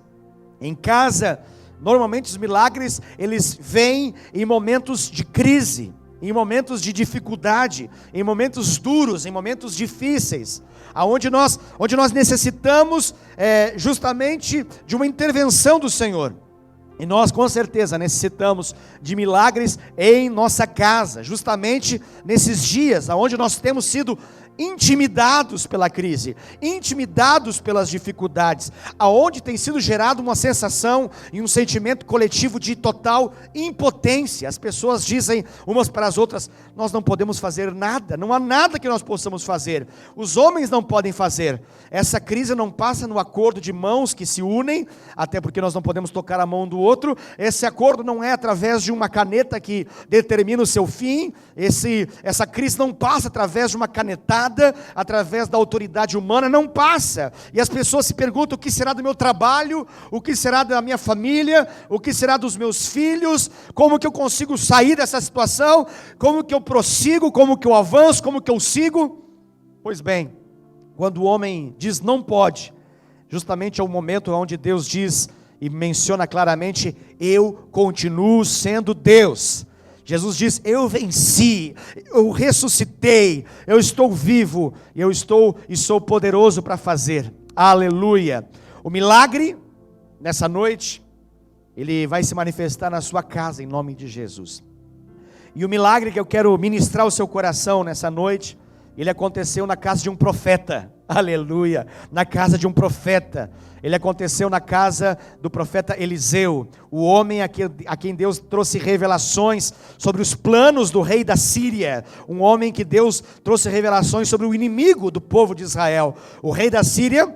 em casa, normalmente os milagres, eles vêm em momentos de crise, em momentos de dificuldade, em momentos duros, em momentos difíceis, onde nós necessitamos justamente de uma intervenção do Senhor. E nós com certeza necessitamos de milagres em nossa casa, justamente nesses dias onde nós temos sido intimidados pela crise, intimidados pelas dificuldades, aonde tem sido gerado uma sensação e um sentimento coletivo de total impotência. As pessoas dizem umas para as outras: nós não podemos fazer nada, não há nada que nós possamos fazer, os homens não podem fazer. Essa crise não passa no acordo de mãos que se unem, até porque nós não podemos tocar a mão do outro. Esse acordo não é através de uma caneta que determina o seu fim. Essa crise não passa através de uma canetada, através da autoridade humana, não passa. E as pessoas se perguntam: o que será do meu trabalho? O que será da minha família? O que será dos meus filhos? Como que eu consigo sair dessa situação? Como que eu prossigo? Como que eu avanço? Como que eu sigo? Pois bem, quando o homem diz não pode, justamente é o momento onde Deus diz e menciona claramente: eu continuo sendo Deus. Jesus diz: eu venci, eu ressuscitei, eu estou vivo, e sou poderoso para fazer. Aleluia. O milagre, nessa noite, ele vai se manifestar na sua casa, em nome de Jesus. E o milagre que eu quero ministrar ao seu coração nessa noite, ele aconteceu na casa de um profeta. Aleluia, na casa de um profeta. Ele aconteceu na casa do profeta Eliseu, o homem a quem Deus trouxe revelações sobre os planos do rei da Síria, um homem que Deus trouxe revelações sobre o inimigo do povo de Israel. O rei da Síria,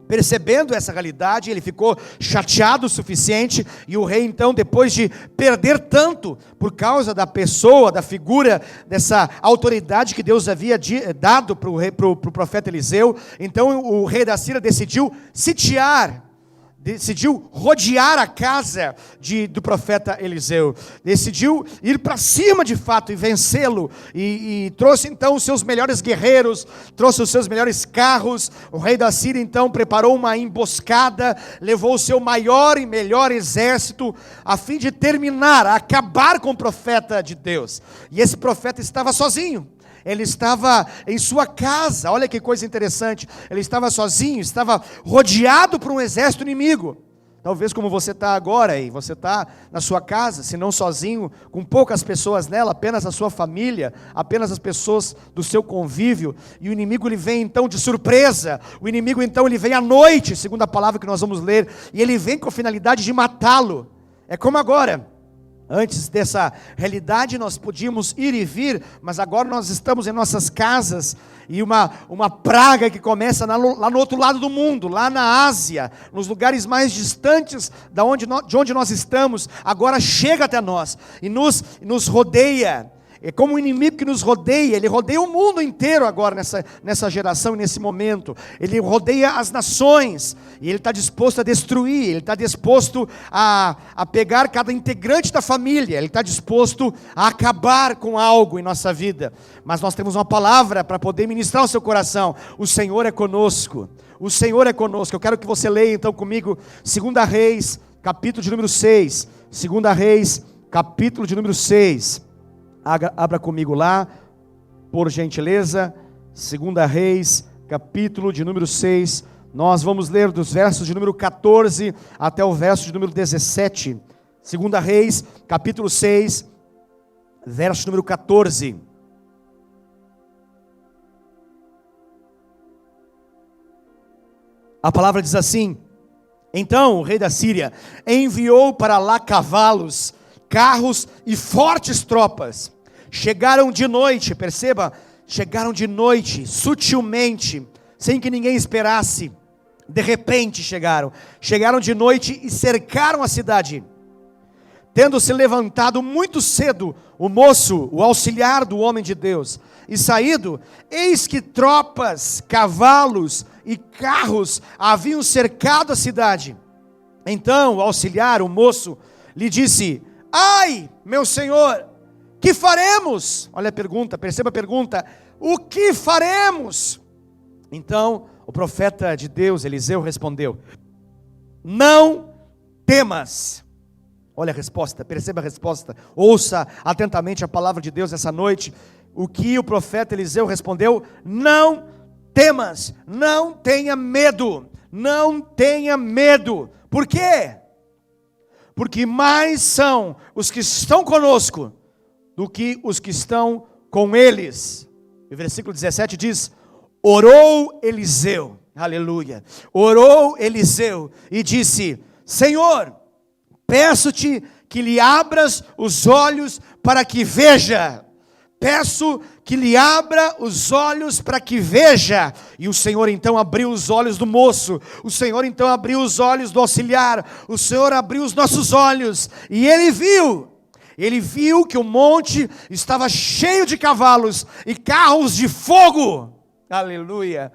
percebendo essa realidade, ele ficou chateado o suficiente, e o rei então, depois de perder tanto, por causa da pessoa, da figura, dessa autoridade que Deus havia dado para o profeta Eliseu, então o rei da Síria decidiu sitiar, decidiu rodear a casa do profeta Eliseu, decidiu ir para cima de fato e vencê-lo, e trouxe então os seus melhores guerreiros, trouxe os seus melhores carros. O rei da Síria então preparou uma emboscada, levou o seu maior e melhor exército, a fim de terminar, acabar com o profeta de Deus. E esse profeta estava sozinho. Ele estava em sua casa, olha que coisa interessante, ele estava sozinho, estava rodeado por um exército inimigo. Talvez como você está agora, e você está na sua casa, se não sozinho, com poucas pessoas nela, apenas a sua família, apenas as pessoas do seu convívio, e o inimigo ele vem então de surpresa, o inimigo então ele vem à noite, segundo a palavra que nós vamos ler, e ele vem com a finalidade de matá-lo. É como agora. Antes dessa realidade nós podíamos ir e vir, mas agora nós estamos em nossas casas, e uma praga que começa lá no outro lado do mundo, lá na Ásia, nos lugares mais distantes de onde nós estamos, agora chega até nós, e nos rodeia. É como um inimigo que nos rodeia, ele rodeia o mundo inteiro agora, nessa geração e nesse momento. Ele rodeia as nações, e ele está disposto a destruir, ele está disposto a pegar cada integrante da família, ele está disposto a acabar com algo em nossa vida. Mas nós temos uma palavra para poder ministrar o seu coração: o Senhor é conosco, o Senhor é conosco. Eu quero que você leia então comigo, 2 Reis, capítulo de número 6, 2 Reis, capítulo de número 6, abra comigo lá, por gentileza, 2 Reis, capítulo de número 6, nós vamos ler dos versos de número 14 até o verso de número 17, 2 Reis, capítulo 6, verso número 14, a palavra diz assim: então o rei da Síria enviou para lá cavalos, carros e fortes tropas. Chegaram de noite, perceba, chegaram de noite, sutilmente, sem que ninguém esperasse. De repente chegaram de noite e cercaram a cidade. Tendo se levantado muito cedo o moço, o auxiliar do homem de Deus, e saído, eis que tropas, cavalos e carros haviam cercado a cidade. Então o auxiliar, o moço, lhe disse: ai, meu senhor, que faremos? Olha a pergunta, perceba a pergunta: o que faremos? Então o profeta de Deus, Eliseu, respondeu: não temas. Olha a resposta, perceba a resposta, ouça atentamente a palavra de Deus essa noite. O que o profeta Eliseu respondeu: não temas, não tenha medo, não tenha medo. Por quê? Porque mais são os que estão conosco do que os que estão com eles. O versículo 17 diz: orou Eliseu, aleluia, orou Eliseu e disse: Senhor, peço-te que lhe abras os olhos para que veja. Peço que lhe abra os olhos para que veja. E o Senhor então abriu os olhos do moço, o Senhor então abriu os olhos do auxiliar, o Senhor abriu os nossos olhos, e ele viu que o monte estava cheio de cavalos e carros de fogo, aleluia,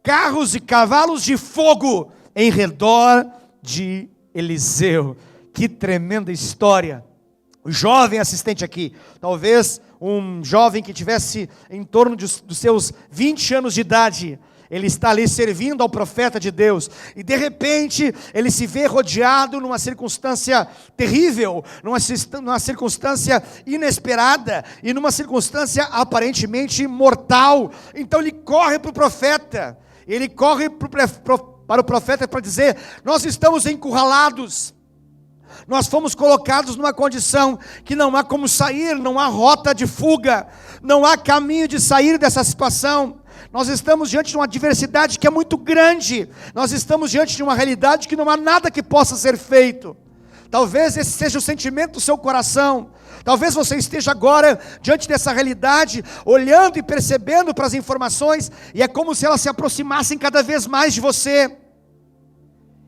carros e cavalos de fogo em redor de Eliseu. Que tremenda história. O jovem assistente aqui, talvez um jovem que tivesse em torno dos seus 20 anos de idade, ele está ali servindo ao profeta de Deus, e de repente ele se vê rodeado numa circunstância terrível, numa circunstância inesperada, e numa circunstância aparentemente mortal. Então ele corre para o profeta, ele corre para o profeta para dizer: nós estamos encurralados, nós fomos colocados numa condição que não há como sair, não há rota de fuga, não há caminho de sair dessa situação. Nós estamos diante de uma adversidade que é muito grande, nós estamos diante de uma realidade que não há nada que possa ser feito. Talvez esse seja o sentimento do seu coração, talvez você esteja agora diante dessa realidade, olhando e percebendo para as informações, e é como se elas se aproximassem cada vez mais de você.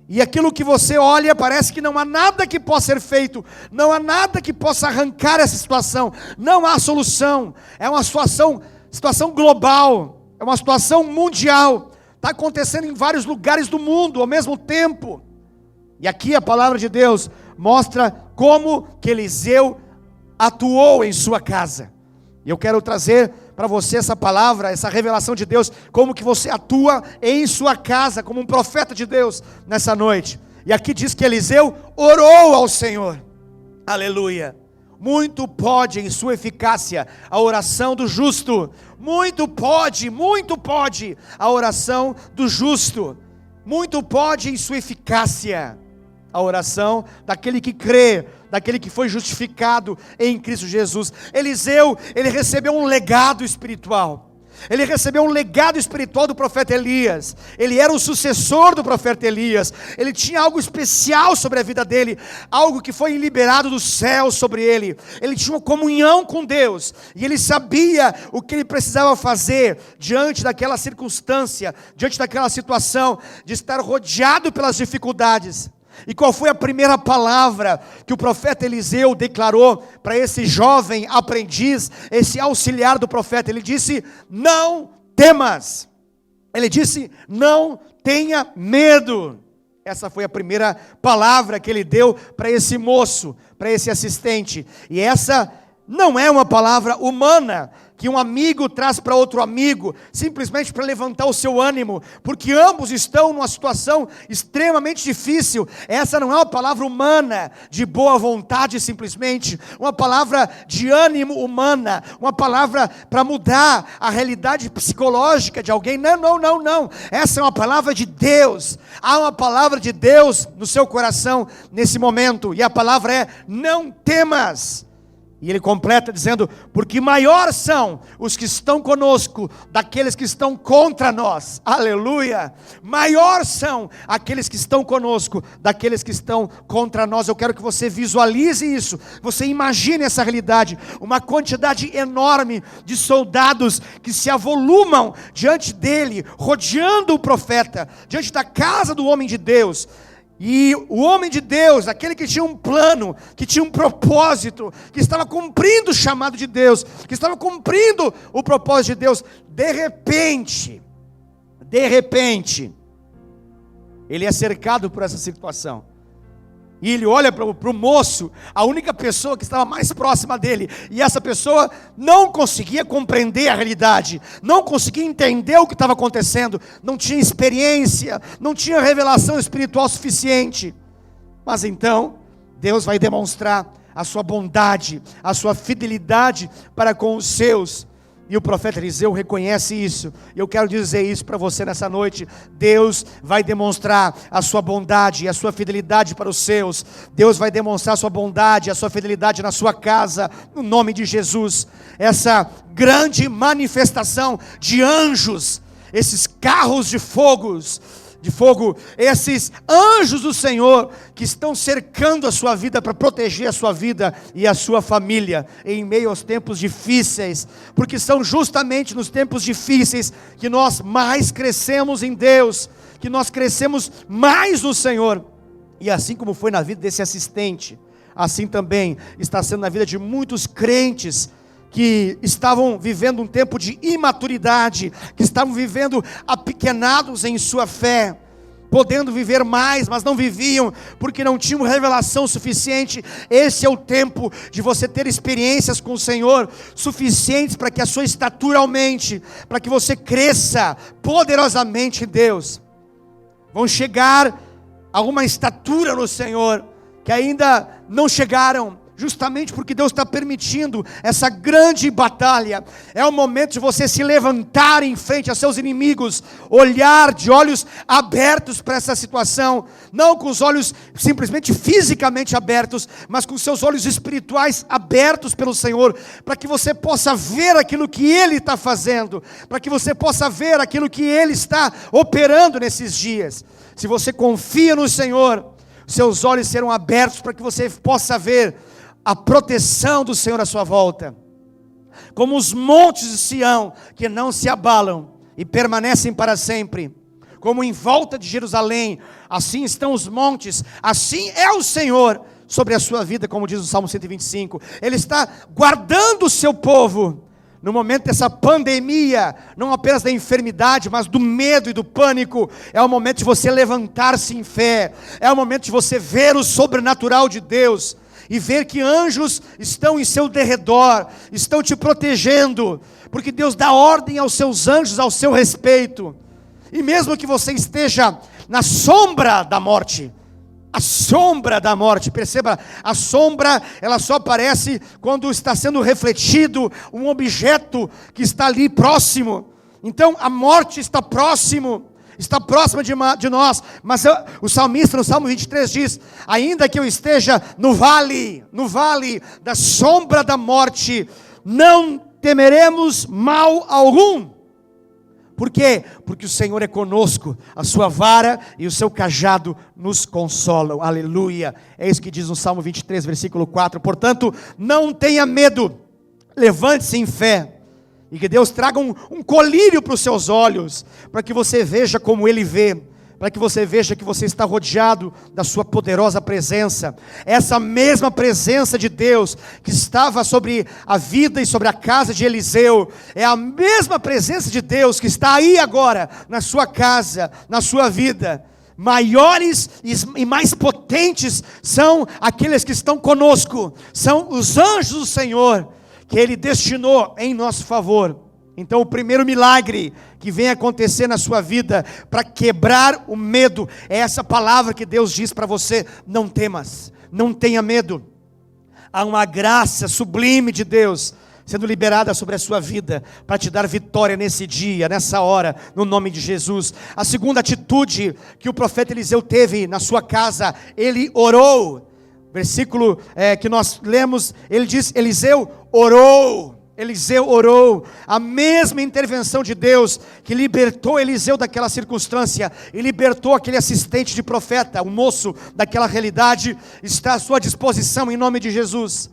E aquilo que você olha, parece que não há nada que possa ser feito, não há nada que possa arrancar essa situação, não há solução. É uma situação global, é uma situação mundial, está acontecendo em vários lugares do mundo ao mesmo tempo. E aqui a palavra de Deus mostra como que Eliseu atuou em sua casa. E eu quero trazer para você essa palavra, essa revelação de Deus, como que você atua em sua casa, como um profeta de Deus nessa noite. E aqui diz que Eliseu orou ao Senhor. Aleluia. Muito pode em sua eficácia a oração do justo. Muito pode a oração do justo. Muito pode em sua eficácia a oração daquele que crê, daquele que foi justificado em Cristo Jesus. Eliseu, ele recebeu um legado espiritual. Ele recebeu um legado espiritual do profeta Elias. Ele era o sucessor do profeta Elias. Ele tinha algo especial sobre a vida dele, algo que foi liberado do céu sobre ele. Ele tinha uma comunhão com Deus, e ele sabia o que ele precisava fazer diante daquela circunstância, diante daquela situação, de estar rodeado pelas dificuldades. E qual foi a primeira palavra que o profeta Eliseu declarou para esse jovem aprendiz, esse auxiliar do profeta? Ele disse: não temas. Ele disse: não tenha medo. Essa foi a primeira palavra que ele deu para esse moço, para esse assistente. E essa não é uma palavra humana, que um amigo traz para outro amigo, simplesmente para levantar o seu ânimo, porque ambos estão numa situação extremamente difícil. Essa não é uma palavra humana, de boa vontade simplesmente, uma palavra de ânimo humana, uma palavra para mudar a realidade psicológica de alguém. Não, essa é uma palavra de Deus. Há uma palavra de Deus no seu coração nesse momento, e a palavra é: não temas. E ele completa dizendo: porque maior são os que estão conosco daqueles que estão contra nós. Aleluia! Maior são aqueles que estão conosco daqueles que estão contra nós. Eu quero que você visualize isso, você imagine essa realidade, uma quantidade enorme de soldados que se avolumam diante dele, rodeando o profeta, diante da casa do homem de Deus. E o homem de Deus, aquele que tinha um plano, que tinha um propósito, que estava cumprindo o chamado de Deus, que estava cumprindo o propósito de Deus, de repente, ele é cercado por essa situação. E ele olha para o moço, a única pessoa que estava mais próxima dele, e essa pessoa não conseguia compreender a realidade, não conseguia entender o que estava acontecendo, não tinha experiência, não tinha revelação espiritual suficiente. Mas então, Deus vai demonstrar a sua bondade, a sua fidelidade para com os seus. E o profeta Eliseu reconhece isso. E eu quero dizer isso para você nessa noite. Deus vai demonstrar a sua bondade e a sua fidelidade para os seus. Deus vai demonstrar a sua bondade e a sua fidelidade na sua casa, no nome de Jesus. Essa grande manifestação de anjos, esses carros de fogo, esses anjos do Senhor que estão cercando a sua vida para proteger a sua vida e a sua família em meio aos tempos difíceis, porque são justamente nos tempos difíceis que nós mais crescemos em Deus, que nós crescemos mais no Senhor. E assim como foi na vida desse assistente, assim também está sendo na vida de muitos crentes que estavam vivendo um tempo de imaturidade, que estavam vivendo apequenados em sua fé, podendo viver mais, mas não viviam, porque não tinham revelação suficiente. Esse é o tempo de você ter experiências com o Senhor, suficientes para que a sua estatura aumente, para que você cresça poderosamente em Deus. Vão chegar a uma estatura no Senhor, que ainda não chegaram, justamente porque Deus está permitindo essa grande batalha. É o momento de você se levantar em frente a seus inimigos, olhar de olhos abertos para essa situação, não com os olhos simplesmente fisicamente abertos, mas com seus olhos espirituais abertos pelo Senhor, para que você possa ver aquilo que Ele está fazendo, para que você possa ver aquilo que Ele está operando nesses dias. Se você confia no Senhor, seus olhos serão abertos para que você possa ver a proteção do Senhor à sua volta, como os montes de Sião, que não se abalam e permanecem para sempre, como em volta de Jerusalém, assim estão os montes, assim é o Senhor sobre a sua vida, como diz o Salmo 125, Ele está guardando o seu povo, no momento dessa pandemia, não apenas da enfermidade, mas do medo e do pânico, é o momento de você levantar-se em fé, é o momento de você ver o sobrenatural de Deus, e ver que anjos estão em seu derredor, estão te protegendo, porque Deus dá ordem aos seus anjos ao seu respeito, e mesmo que você esteja na sombra da morte, a sombra da morte, perceba, a sombra, ela só aparece quando está sendo refletido um objeto que está ali próximo. Então a morte está próxima de nós, mas o salmista no Salmo 23 diz: ainda que eu esteja no vale da sombra da morte, não temeremos mal algum. Por quê? Porque o Senhor é conosco, a sua vara e o seu cajado nos consolam, aleluia. É isso que diz no Salmo 23, versículo 4. Portanto, não tenha medo, levante-se em fé, e que Deus traga um colírio para os seus olhos, para que você veja como Ele vê, para que você veja que você está rodeado da sua poderosa presença. Essa mesma presença de Deus que estava sobre a vida e sobre a casa de Eliseu, é a mesma presença de Deus que está aí agora, na sua casa, na sua vida. Maiores e mais potentes são aqueles que estão conosco, são os anjos do Senhor, que Ele destinou em nosso favor. Então o primeiro milagre que vem acontecer na sua vida, para quebrar o medo, é essa palavra que Deus diz para você: não temas, não tenha medo. Há uma graça sublime de Deus sendo liberada sobre a sua vida, para te dar vitória nesse dia, nessa hora, no nome de Jesus. A segunda atitude que o profeta Eliseu teve na sua casa, ele orou. Versículo que nós lemos, ele diz: Eliseu orou, a mesma intervenção de Deus que libertou Eliseu daquela circunstância, e libertou aquele assistente de profeta, o moço daquela realidade, está à sua disposição em nome de Jesus.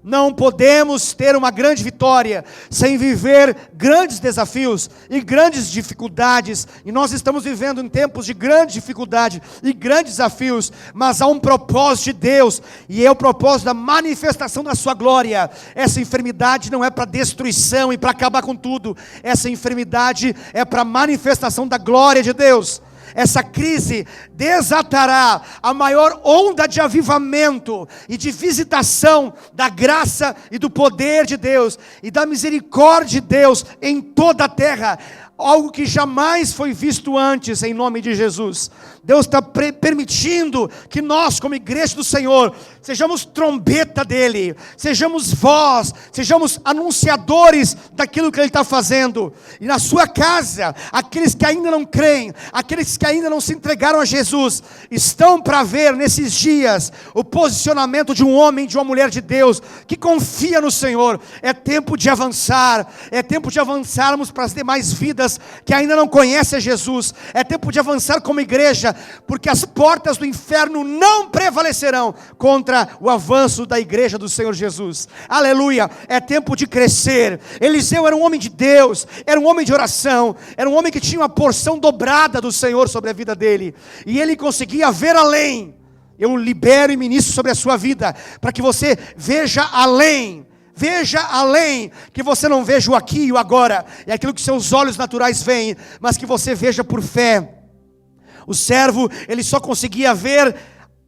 Não podemos ter uma grande vitória sem viver grandes desafios e grandes dificuldades, e nós estamos vivendo em tempos de grande dificuldade e grandes desafios, mas há um propósito de Deus, e é o propósito da manifestação da sua glória. Essa enfermidade não é para destruição e para acabar com tudo, essa enfermidade é para a manifestação da glória de Deus. Essa crise desatará a maior onda de avivamento e de visitação da graça e do poder de Deus e da misericórdia de Deus em toda a terra, algo que jamais foi visto antes, em nome de Jesus. Deus está permitindo que nós, como igreja do Senhor, sejamos trombeta dEle, sejamos voz, sejamos anunciadores daquilo que Ele está fazendo. E na sua casa, aqueles que ainda não creem, aqueles que ainda não se entregaram a Jesus, estão para ver nesses dias o posicionamento de um homem, de uma mulher de Deus, que confia no Senhor. É tempo de avançar, é tempo de avançarmos para as demais vidas que ainda não conhecem a Jesus. É tempo de avançar como igreja, porque as portas do inferno não prevalecerão contra o avanço da igreja do Senhor Jesus. Aleluia, é tempo de crescer. Eliseu era um homem de Deus, era um homem de oração, era um homem que tinha uma porção dobrada do Senhor sobre a vida dele, e ele conseguia ver além. Eu libero e ministro sobre a sua vida, para que você veja além. Veja além, que você não veja o aqui e o agora, é aquilo que seus olhos naturais veem, mas que você veja por fé. O servo, ele só conseguia ver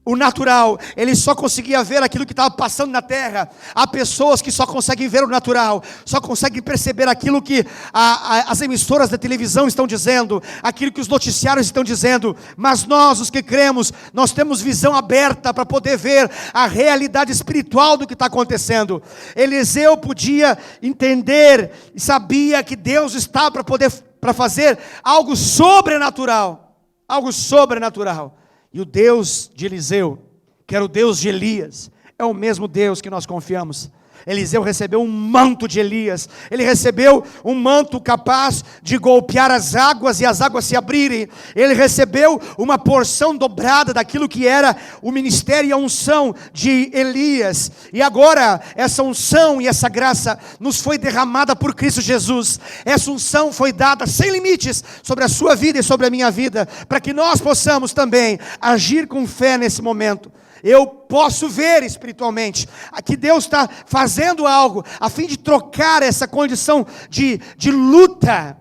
o natural, ele só conseguia ver aquilo que estava passando na terra. Há pessoas que só conseguem ver o natural, só conseguem perceber aquilo que as emissoras da televisão estão dizendo, aquilo que os noticiários estão dizendo, mas nós, os que cremos, nós temos visão aberta para poder ver a realidade espiritual do que está acontecendo. Eliseu podia entender e sabia que Deus está para fazer algo sobrenatural. Algo sobrenatural. E o Deus de Eliseu, que era o Deus de Elias, é o mesmo Deus que nós confiamos. Eliseu recebeu um manto de Elias, ele recebeu um manto capaz de golpear as águas e as águas se abrirem. Ele recebeu uma porção dobrada daquilo que era o ministério e a unção de Elias, e agora essa unção e essa graça nos foi derramada por Cristo Jesus. Essa unção foi dada sem limites sobre a sua vida e sobre a minha vida, para que nós possamos também agir com fé nesse momento. Eu posso ver espiritualmente que Deus está fazendo algo a fim de trocar essa condição de luta,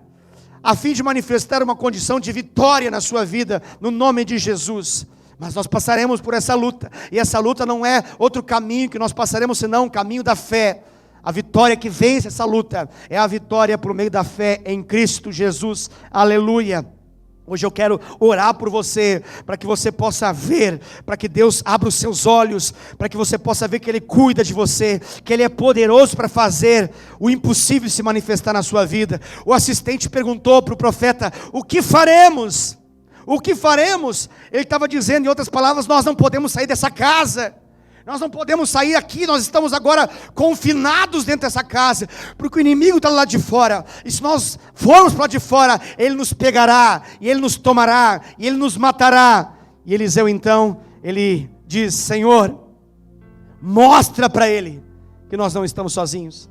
a fim de manifestar uma condição de vitória na sua vida, no nome de Jesus. Mas nós passaremos por essa luta, e essa luta não é outro caminho que nós passaremos, senão o caminho da fé. A vitória que vence essa luta é a vitória por meio da fé em Cristo Jesus, aleluia. Hoje eu quero orar por você, para que você possa ver, para que Deus abra os seus olhos, para que você possa ver que Ele cuida de você, que Ele é poderoso para fazer o impossível se manifestar na sua vida. O assistente perguntou para o profeta: o que faremos? O que faremos? Ele estava dizendo, em outras palavras, nós não podemos sair dessa casa. Nós não podemos sair aqui, nós estamos agora confinados dentro dessa casa, porque o inimigo está lá de fora, e se nós formos para lá de fora, ele nos pegará, e ele nos tomará, e ele nos matará. E Eliseu então, ele diz: Senhor, mostra para ele que nós não estamos sozinhos,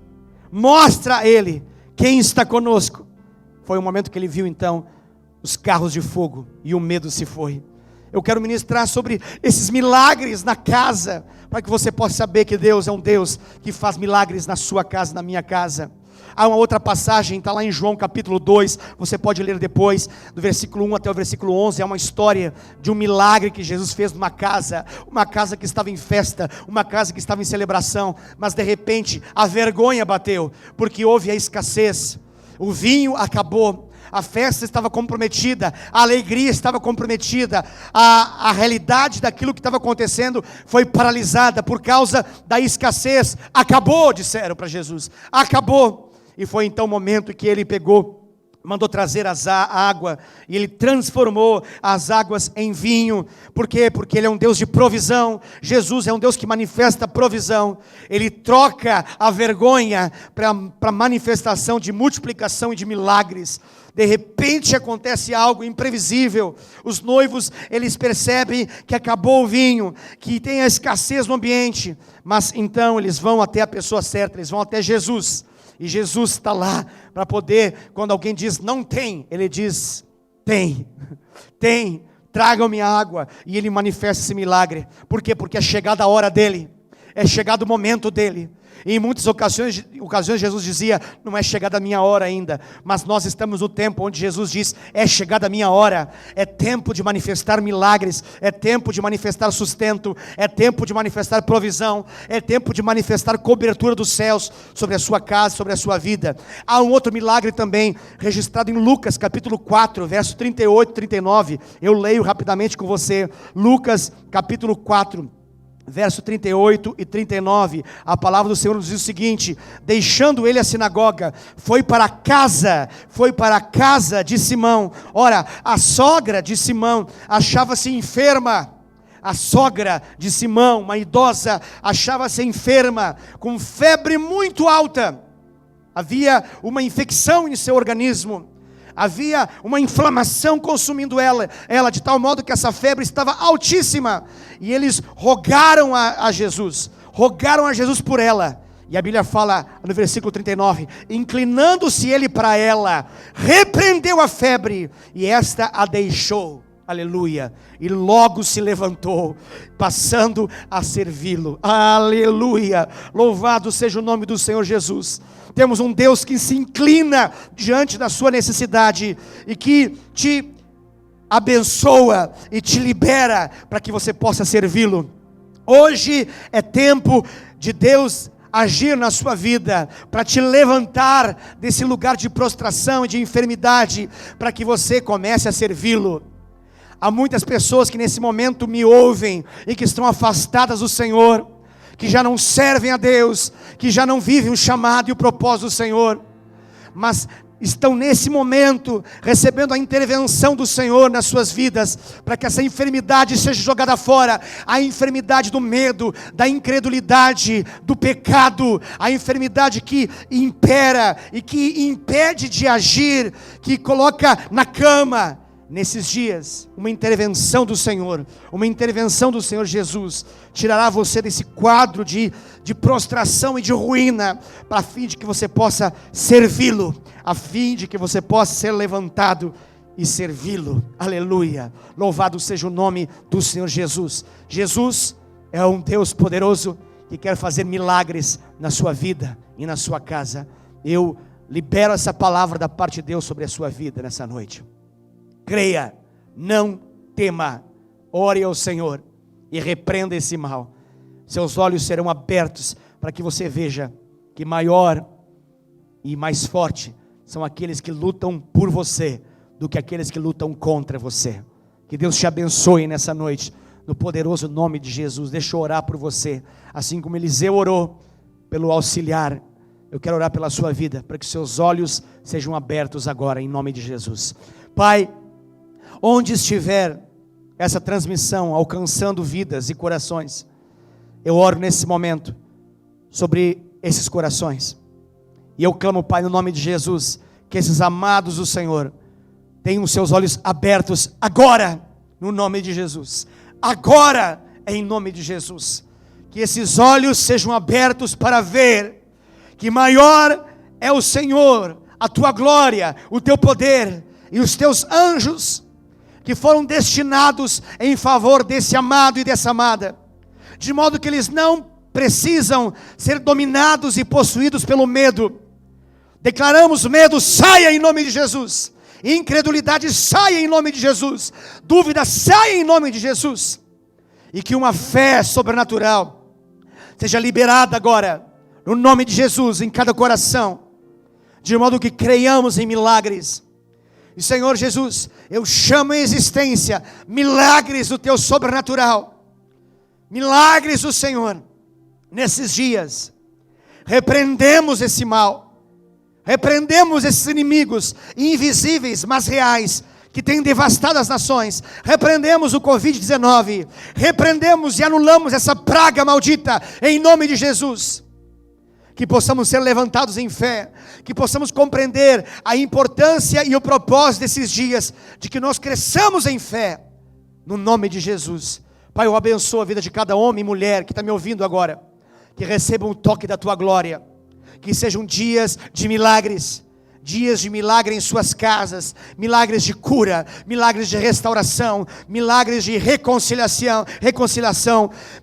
mostra a ele quem está conosco. Foi o momento que ele viu então os carros de fogo, e o medo se foi. Eu quero ministrar sobre esses milagres na casa, para que você possa saber que Deus é um Deus que faz milagres na sua casa, na minha casa. Há uma outra passagem, está lá em João capítulo 2, você pode ler depois, do versículo 1 até o versículo 11, é uma história de um milagre que Jesus fez numa casa, uma casa que estava em festa, uma casa que estava em celebração, mas de repente a vergonha bateu, porque houve a escassez, o vinho acabou, a festa estava comprometida, a alegria estava comprometida, a realidade daquilo que estava acontecendo foi paralisada por causa da escassez. Acabou, disseram para Jesus, acabou. E foi então o momento que ele pegou, mandou trazer a água, e ele transformou as águas em vinho. Por quê? Porque ele é um Deus de provisão. Jesus é um Deus que manifesta provisão. Ele troca a vergonha para manifestação de multiplicação e de milagres. De repente acontece algo imprevisível. Os noivos, eles percebem que acabou o vinho, que tem a escassez no ambiente, mas então eles vão até a pessoa certa, eles vão até Jesus, e Jesus está lá para poder, quando alguém diz não tem, ele diz tem, tragam-me água, e ele manifesta esse milagre. Por quê? Porque é chegada a hora dele, é chegado o momento dele. E em muitas ocasiões Jesus dizia: não é chegada a minha hora ainda, mas nós estamos no tempo onde Jesus diz: é chegada a minha hora, é tempo de manifestar milagres, é tempo de manifestar sustento, é tempo de manifestar provisão, é tempo de manifestar cobertura dos céus sobre a sua casa, sobre a sua vida. Há um outro milagre também, registrado em Lucas capítulo 4, verso 38 e 39, eu leio rapidamente com você, Lucas capítulo 4, verso 38 e 39, a palavra do Senhor nos diz o seguinte: deixando ele a sinagoga, foi para a casa de Simão. Ora, a sogra de Simão achava-se enferma. A sogra de Simão, uma idosa, achava-se enferma, com febre muito alta. Havia uma infecção em seu organismo. Havia uma inflamação consumindo ela de tal modo que essa febre estava altíssima, e eles rogaram a Jesus por ela, e a Bíblia fala no versículo 39, inclinando-se ele para ela, repreendeu a febre, e esta a deixou, aleluia, e logo se levantou, passando a servi-lo, aleluia, louvado seja o nome do Senhor Jesus. Temos um Deus que se inclina diante da sua necessidade, e que te abençoa e te libera para que você possa servi-lo. Hoje é tempo de Deus agir na sua vida, para te levantar desse lugar de prostração e de enfermidade, para que você comece a servi-lo. Há muitas pessoas que nesse momento me ouvem e que estão afastadas do Senhor, que já não servem a Deus, que já não vivem o chamado e o propósito do Senhor, mas estão nesse momento recebendo a intervenção do Senhor nas suas vidas, para que essa enfermidade seja jogada fora, a enfermidade do medo, da incredulidade, do pecado, a enfermidade que impera e que impede de agir, que coloca na cama. Nesses dias, uma intervenção do Senhor Jesus, tirará você desse quadro de prostração e de ruína, para a fim de que você possa servi-lo, a fim de que você possa ser levantado e servi-lo, aleluia, louvado seja o nome do Senhor Jesus. Jesus é um Deus poderoso que quer fazer milagres na sua vida e na sua casa. Eu libero essa palavra da parte de Deus sobre a sua vida nessa noite. Creia, não tema, ore ao Senhor e repreenda esse mal. Seus olhos serão abertos para que você veja que maior e mais forte são aqueles que lutam por você do que aqueles que lutam contra você. Que Deus te abençoe nessa noite, no poderoso nome de Jesus. Deixa eu orar por você, assim como Eliseu orou pelo auxiliar. Eu quero orar pela sua vida, para que seus olhos sejam abertos agora, em nome de Jesus. Pai, onde estiver essa transmissão alcançando vidas e corações, eu oro nesse momento sobre esses corações, e eu clamo, Pai, no nome de Jesus, que esses amados do Senhor tenham os seus olhos abertos agora, no nome de Jesus. Agora, em nome de Jesus, que esses olhos sejam abertos para ver que maior é o Senhor, a tua glória, o teu poder e os teus anjos que foram destinados em favor desse amado e dessa amada, de modo que eles não precisam ser dominados e possuídos pelo medo. Declaramos: medo, saia em nome de Jesus. Incredulidade, saia em nome de Jesus. Dúvida, saia em nome de Jesus. E que uma fé sobrenatural seja liberada agora, no nome de Jesus, em cada coração, de modo que creiamos em milagres. E Senhor Jesus, eu chamo em existência milagres do teu sobrenatural, milagres do Senhor, nesses dias. Repreendemos esse mal, repreendemos esses inimigos invisíveis, mas reais, que têm devastado as nações. Repreendemos o Covid-19, repreendemos e anulamos essa praga maldita, em nome de Jesus. Que possamos ser levantados em fé, que possamos compreender a importância e o propósito desses dias, de que nós cresçamos em fé, no nome de Jesus. Pai, eu abençoo a vida de cada homem e mulher que está me ouvindo agora, que recebam o toque da tua glória, que sejam dias de milagres, dias de milagre em suas casas, milagres de cura, milagres de restauração, milagres de reconciliação,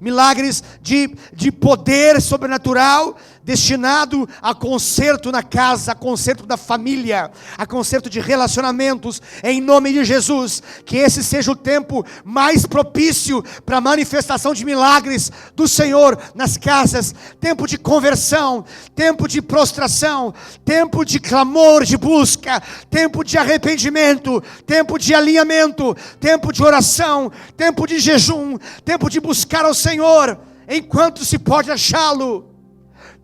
milagres de poder sobrenatural, destinado a conserto na casa, a conserto da família, a conserto de relacionamentos, em nome de Jesus. Que esse seja o tempo mais propício para a manifestação de milagres do Senhor nas casas, tempo de conversão, tempo de prostração, tempo de clamor, de busca, tempo de arrependimento, tempo de alinhamento, tempo de oração, tempo de jejum, tempo de buscar ao Senhor enquanto se pode achá-lo,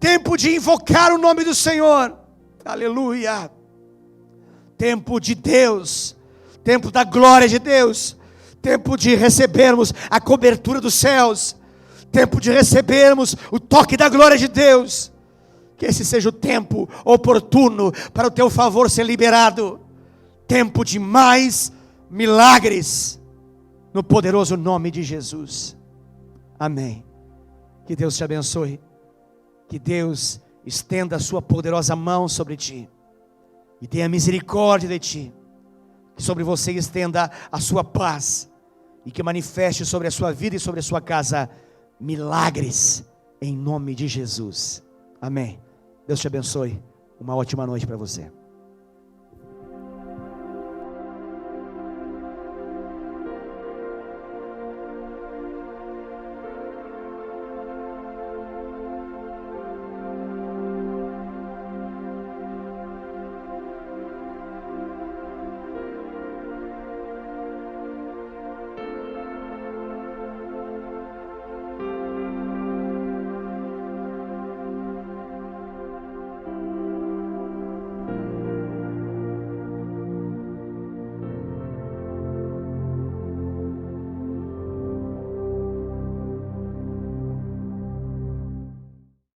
tempo de invocar o nome do Senhor, aleluia, tempo de Deus, tempo da glória de Deus, tempo de recebermos a cobertura dos céus, tempo de recebermos o toque da glória de Deus. Que esse seja o tempo oportuno para o teu favor ser liberado, tempo de mais milagres, no poderoso nome de Jesus, amém. Que Deus te abençoe, que Deus estenda a sua poderosa mão sobre ti, e tenha misericórdia de ti, que sobre você estenda a sua paz, e que manifeste sobre a sua vida e sobre a sua casa milagres, em nome de Jesus, amém. Deus te abençoe, uma ótima noite para você.